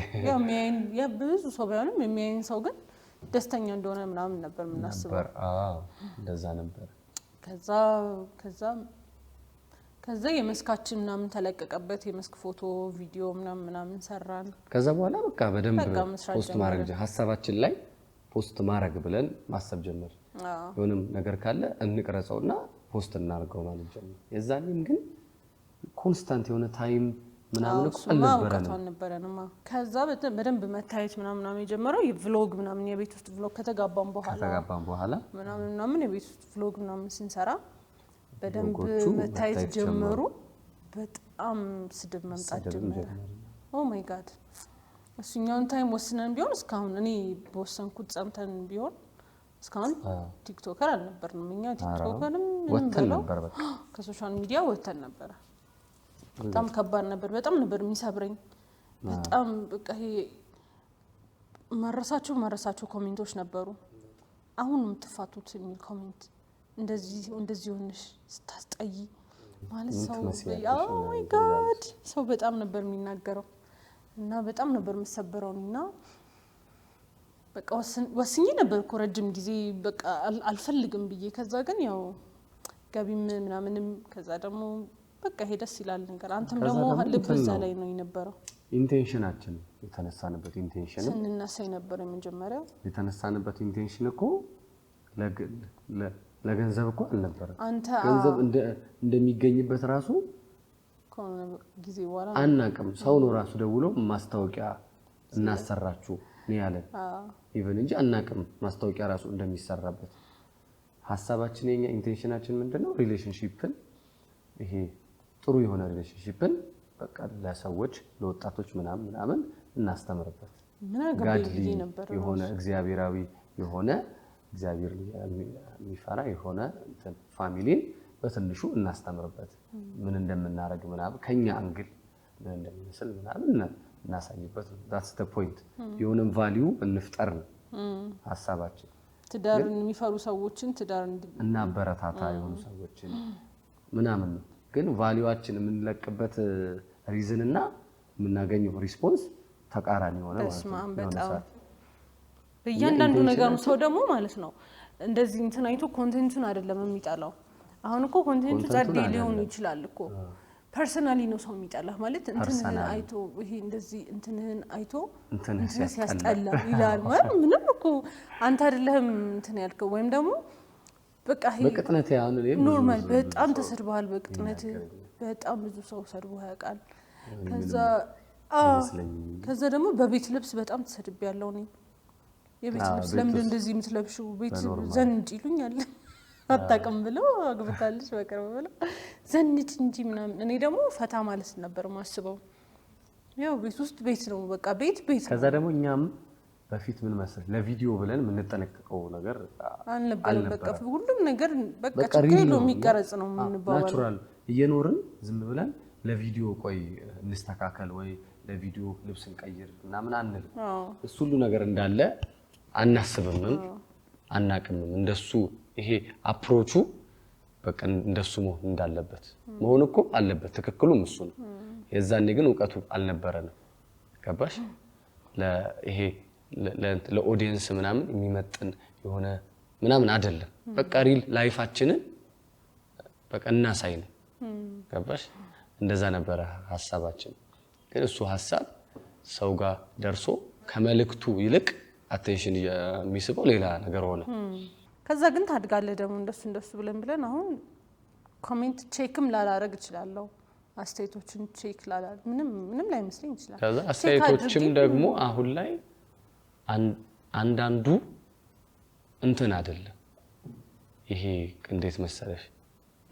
ያው ብዙ ሰው ባይሆንም የሚያየን ሰው ግን ደስተኛ እንደሆነ ምናምን ነበር የምናስበው እንደዛ ነበር ከዛ የመስካችን ምናምን ተለቀቀበት የመስክ ፎቶ ቪዲዮ ምናምን ሰራን ከዛ በኋላ በቃ በደንብ ፖስት ማድረግ ሐሳባችን ላይ ፖስት ማድረግ ብለን ማሰብ ጀመር የሆነም ነገር ካለ እንቅረጸውና ፖስት እናርገው ማለት ጀመር የዛኔም ግን ኮንስታንት የሆነ ታይም ምናምን እኮ አልነበረንም ከዛ በደንብ መታየት ምናምን የጀመረው የቭሎግ ምናምን የቤት ውስጥ ቭሎግ ከተጋባን በኋላ ምናምን የቤት ውስጥ ቭሎግ ምናምን ስንሰራ በደንብ መታየት ጀመሩ በጣም ስድብ መምጣት ጀመረ ኦ ማይ ጋድ እሱኛውን ታይም ወስነን ቢሆን እስካሁን እኔ በወሰንኩት ጸምተን ቢሆን እስካሁን ቲክቶከር አልነበርንም እኛ ቲክቶከርም ወተን ነበር በቃ ከሶሻል ሚዲያ ወተን ነበር በጣም ከባድ ነበር በጣም ነበር የሚሰብረኝ በጣም በቃ ይሄ ማረሳቸው ኮሜንቶች ነበሩ አሁን የምትፋቱት የሚል ኮሜንት እንደዚህ ሆነሽ ስታስጠይ ማለት ሰው ኦ ማይ ጋድ ሰው በጣም ነበር የሚናገረው እና በጣም ነበር መሰበረውና በቃ ወስኜ ነበር እኮ ረጅም ጊዜ በቃ አልፈልግም ብዬ ከዛ ግን ያው ገቢም ምናምንም ከዛ ደግሞ በቃ ሄደስ ይላል ነገር አንተም ደግሞ ልብዛ ላይ ነው የነበረው ኢንቴንሽናችን የተነሳንበት ኢንቴንሽን ስንነሳይ ነበር የመጀመሪያው የተነሳንበት ኢንቴንሽን እኮ ለገንዘብ እኮ አልነበረ ገንዘብ እንደሚገኝበት ራሱ ከሆነ ጊዜ በኋላ አናቅም ሰው ነው ራሱ ደውሎ ማስታወቂያ እናሰራችሁ ነው ያለን ኢቭን እንጂ አናቅም ማስታወቂያ ራሱ እንደሚሰራበት ሐሳባችን የኛ ኢንቴንሽናችን ምንድነው ሪሌሽንሺፕን ይሄ ጥሩ የሆነ ሪሌሽንሺፕን በቃ ለሰዎች ለወጣቶች ምናምን እናስተምርበት ጋድሊ የሆነ እግዚአብሔራዊ የሆነ እግዚአብሔር የሚፈራ የሆነ እንትን ፋሚሊን በትንሹ እናስተምርበት ምን እንደምናረግ ምናምን ከኛ አንግል ምን እንደምንስል ምናምን እናሳይበት that's the point የሆነ ቫልዩ እንፍጠር ነው ሐሳባችን ትዳርን የሚፈሩ ሰዎችን ትዳር እና በረታታ የሆኑ ሰዎችን ምናምን ነው ግን ቫልዩአችን የምንለቅበት ሪዝን እና የምናገኘው ሪስፖንስ ተቃራኒ ሆነ ማለት ነው በእያንዳንዱ ነገር ሰው ደግሞ ማለት ነው እንደዚህ እንትን አይቶ ኮንቴንቱን አይደለም የሚጣላው አሁን እኮ ኮንቴንቱ ጸዴ ሊሆን ይችላል እኮ ፐርሰናሊ ነው ሰው የሚጣላ ማለት እንትን አይቶ ይሄ እንደዚህ እንትንህን አይቶ እንትን ሲያስጠላ ይላል ማለት ምንም እኮ አንተ አይደለህም እንትን ያልከው ወይም ደግሞ በቃ ይሄ በቅጥነት ያን ኖርማል በጣም ተሰድበሃል በቅጥነት በጣም ብዙ ሰው ሰድቦ ያውቃል ከዛ ደግሞ በቤት ልብስ በጣም ተሰድቤያለሁ እኔ የቤት ልብስ ለምን እንደዚህ የምትለብሺው ቤት ዘንጭ ይሉኛል አታውቅም ብለው አግብታለች በቅርብ ብለው ዘንጭ እንጂ ምናምን እኔ ደግሞ ፈታ ማለት ነበር ማስበው ያው ቤት ውስጥ ቤት ነው በቃ ቤት ከዛ ደግሞ እኛም በፊት ምን መሰለህ ለቪዲዮ ብለን ምን ተነቀቀው ነገር አልነበረም በቃ ሁሉም ነገር በቃ ችግር ነው የሚቀረጽ ነው ምንባባው ናቹራል እየኖርን ዝም ብለን ለቪዲዮ ቆይ እንስተካከል ወይ ለቪዲዮ ልብስን ቀይር እና ምን አንል እሱ ሁሉ ነገር እንዳለ አናስብምም አናቅምም እንደሱ ይሄ አፕሮቹ በቃ እንደሱ መሆን እንዳለበት መሆን እኮ አለበት ትክክሉም እሱ ነው የዛኔ ግን ዕውቀቱ አልነበረንም ገባሽ ለይሄ ለኦዲየንስ ምናምን የሚመጥን የሆነ ምናምን አይደለም በቃ ሪል ላይፋችንን በቃ እናሳይ ነው ገባሽ እንደዛ ነበር ሐሳባችን ግን እሱ ሐሳብ ሰው ጋር ደርሶ ከመልክቱ ይልቅ አቴንሽን የሚስበው ሌላ ነገር ሆነ ከዛ ግን ታድጋለህ ደግሞ እንደሱ ብለን አሁን ኮሜንት ቼክም ላላረግ እችላለሁ አስተያየቶችን ቼክ ላላረግ ምንም ላይ መስለኝ ይችላል ከዛ አስተያየቶችም ደግሞ አሁን ላይ አንዳንዱ እንትን አይደለም ይሄ እንዴት መሰለሽ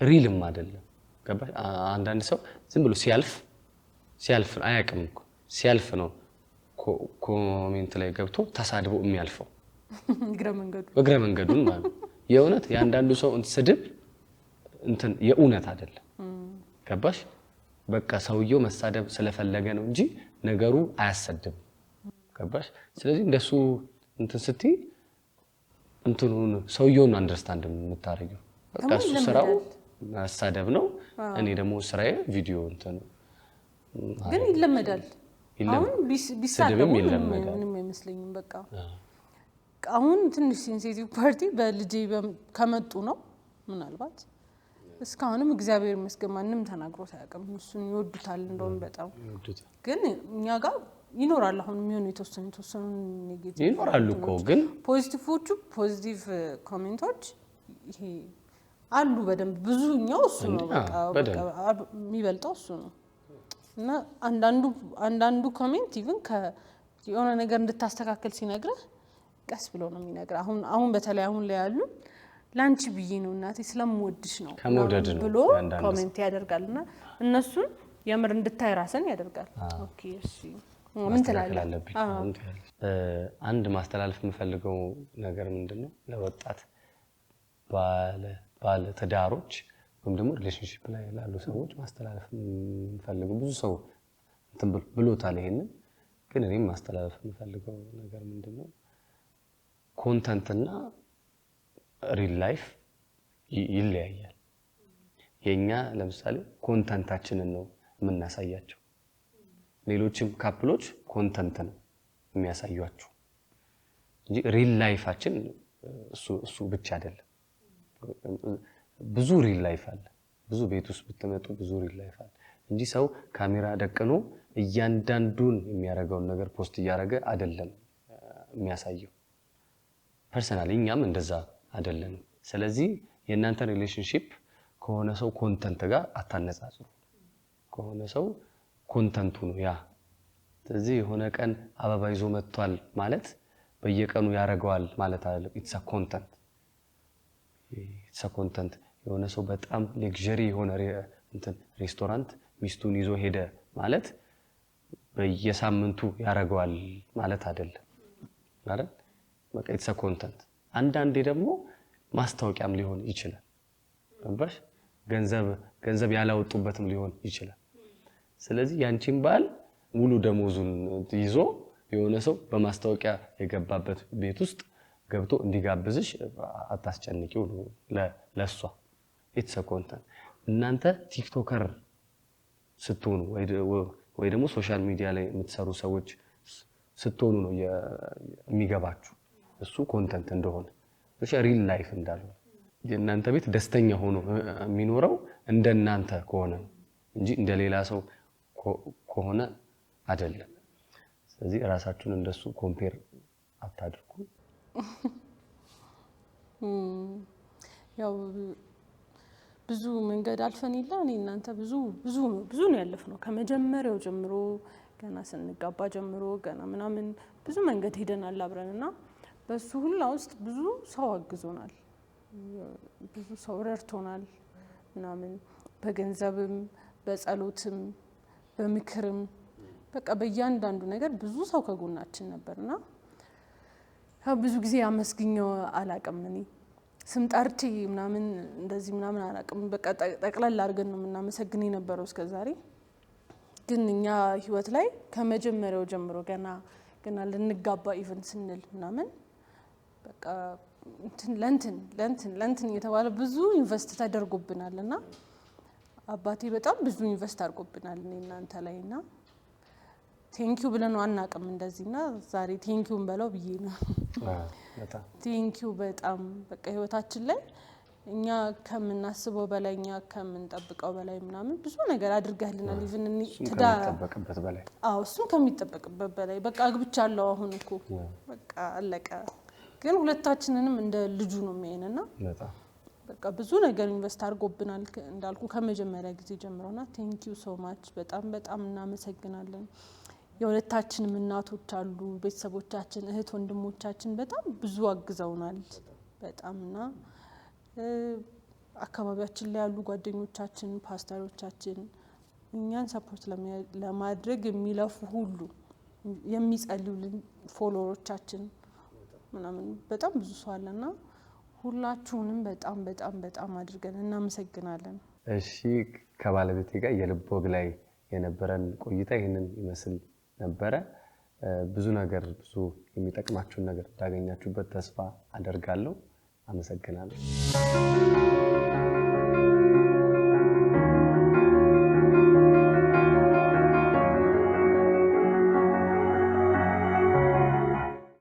ሪልም አይደለም ገባሽ አንዳንድ ሰው ዝም ብሎ ሲያልፍ አያውቅም እኮ ሲያልፍ ነው ኮሜንት ላይ ገብቶ ተሳድቦ የሚያልፈው እግረ መንገዱን ማለት የእውነት ያንዳንዱ ሰው ስድብ እንትን የእውነት አይደለም ገባሽ በቃ ሰውየው መሳደብ ስለፈለገ ነው እንጂ ነገሩ አያሰድም ገባሽ ስለዚህ እንደሱ እንትን ስትይ እንትኑን ሰውየውን አንደርስታንድ የምታረጊው በቃ እሱ ስራው መሳደብ ነው እኔ ደግሞ ስራዬ ቪዲዮ እንትን ግን ይለመዳል አሁን ቢሳደብ ምንም አይመስለኝም በቃ አሁን ትንሽ ሴንሲቲቭ ፓርቲ በልጄ ከመጡ ነው ምናልባት እስካሁንም እግዚአብሔር ይመስገን ማንንም ተናግሮት አያውቅም እሱን ይወዱታል እንደውም በጣም ግን እኛ ጋር ይኖራል አሁን የሚሆኑ የተወሰኑ ኔጌቲቭ ይኖራሉ እኮ ግን ፖዚቲቮቹ ፖዚቲቭ ኮሜንቶች ይሄ አሉ በደንብ ብዙኛው እሱ ነው በቃ የሚበልጠው እሱ ነው እና አንዳንዱ ኮሜንት ኢቭን የሆነ ነገር እንድታስተካክል ሲነግርህ ቀስ ብሎ ነው የሚነግርህ አሁን በተለይ አሁን ላይ ያሉ ላንቺ ብዬ ነው እናቴ ስለምወድሽ ነው ብሎ ኮሜንት ያደርጋልና እነሱን የምር እንድታይ ራስን ያደርጋል ኦኬ እሺ ምን ትላለህ አንድ ማስተላለፍ የምፈልገው ነገር ምንድነው ለወጣት ባለ ተዳሮች ወይም ደግሞ ሪሌሽንሺፕ ላይ ያሉ ሰዎች ማስተላለፍ የምፈልገው ብዙ ሰው እንትን ብሎታል ይሄንን ግን እኔም ማስተላለፍ የምፈልገው ነገር ምንድነው ኮንተንት እና ሪል ላይፍ ይለያያል የኛ ለምሳሌ ኮንተንታችንን ነው የምናሳያቸው ሌሎችም ካፕሎች ኮንተንት ነው የሚያሳዩአችሁ እንጂ ሪል ላይፋችን እሱ ብቻ አይደለም ብዙ ሪል ላይፍ አለ ብዙ ቤት ውስጥ ብትመጡ ብዙ ሪል ላይፍ አለ እንጂ ሰው ካሜራ ደቅኖ እያንዳንዱን የሚያደርገውን ነገር ፖስት እያደረገ አይደለም የሚያሳየው ፐርሰናሊ እኛም እንደዛ አይደለም ስለዚህ የእናንተ ሪሌሽንሺፕ ከሆነ ሰው ኮንተንት ጋር አታነጻጽሩ ከሆነ ሰው ኮንተንቱ ነው ያ ስለዚህ የሆነ ቀን አበባ ይዞ መጥቷል ማለት በየቀኑ ያረጋዋል ማለት አይደለም ኢትስ አ ኮንተንት የሆነ ሰው በጣም ሌክዠሪ የሆነ እንትን ሬስቶራንት ሚስቱን ይዞ ሄደ ማለት በየሳምንቱ ያረጋዋል ማለት አይደለም አይደል በቃ ኢትስ አ ኮንተንት አንዳንዴ ደግሞ ማስታወቂያም ሊሆን ይችላል ገባሽ ገንዘብ ያላወጡበትም ሊሆን ይችላል ስለዚህ ያንቺን ባል ሙሉ ደሞዙን ይዞ የሆነ ሰው በማስታወቂያ የገባበት ቤት ውስጥ ገብቶ እንዲጋብዝሽ አታስጨንቂው ለሷ ኢትስ አ ኮንተንት እናንተ ቲክቶከር ስትሆኑ ወይ ደግሞ ሶሻል ሚዲያ ላይ የምትሰሩ ሰዎች ስትሆኑ ነው የሚገባችሁ እሱ ኮንተንት እንደሆነ እሺ ሪል ላይፍ እንዳለው የእናንተ ቤት ደስተኛ ሆኖ የሚኖረው እንደናንተ ከሆነ እንጂ እንደሌላ ሰው ከሆነ አይደለም ስለዚህ ራሳችሁን እንደሱ ኮምፔር አታድርጉ ያው ብዙ መንገድ አልፈን እኔ እናንተ ብዙ ነው ያለፍነው ከመጀመሪያው ጀምሮ ገና ስንጋባ ጀምሮ ገና ምናምን ብዙ መንገድ ሄደናል አብረንና በሱ ሁላ ውስጥ ብዙ ሰው አግዞናል፣ ብዙ ሰው ረድቶናል ምናምን በገንዘብም በጸሎትም በምክርም በቃ በእያንዳንዱ ነገር ብዙ ሰው ከጎናችን ነበርና ብዙ ጊዜ አመስግኘው አላቅም። እኔ ስም ጠርቼ ምናምን እንደዚህ ምናምን አላቅም። በቃ ጠቅላላ አድርገን ነው የምናመሰግን የነበረው እስከዛሬ። ግን እኛ ህይወት ላይ ከመጀመሪያው ጀምሮ ገና ልንጋባ ኢቨንት ስንል ምናምን በቃ ለንትን እየተባለ ብዙ ኢንቨስት ተደርጎብናልና አባቴ በጣም ብዙ ኢንቨስት አድርጎብናል እኔ እናንተ ላይና ቴንኪው ብለን አናቅም እንደዚህና ዛሬ ቴንኪውን በለው ብዬ ነው። ቴንኪው በጣም በቃ ህይወታችን ላይ እኛ ከምናስበው በላይ እኛ ከምንጠብቀው በላይ ምናምን ብዙ ነገር አድርገህልናል። ኢቭን ከሚጠበቅበት በላይ እሱን ከሚጠበቅበት በላይ በቃ አግብቻለሁ አሁን እኮ በቃ አለቀ። ግን ሁለታችንንም እንደ ልጁ ነው የሚያየንና በቃ ብዙ ነገር ኢንቨስት አድርጎብናል እንዳልኩ ከመጀመሪያ ጊዜ ጀምሮና ቴንኪው ሶ ማች በጣም እናመሰግናለን። የሁለታችንም እናቶች አሉ፣ ቤተሰቦቻችን፣ እህት ወንድሞቻችን በጣም ብዙ አግዘውናል በጣምና አካባቢያችን ላይ ያሉ ጓደኞቻችን፣ ፓስተሮቻችን እኛን ሰፖርት ለማድረግ የሚለፉ ሁሉ የሚጸልዩልን ፎሎወሮቻችን ምናምን በጣም ብዙ ሰው አለና ሁላችሁንም በጣም አድርገን እናመሰግናለን። እሺ ከባለቤቴ ጋር የልብ ወግ ላይ የነበረን ቆይታ ይሄንን ይመስል ነበረ። ብዙ የሚጠቅማችሁን ነገር እንዳገኛችሁበት ተስፋ አደርጋለሁ። አመሰግናለሁ።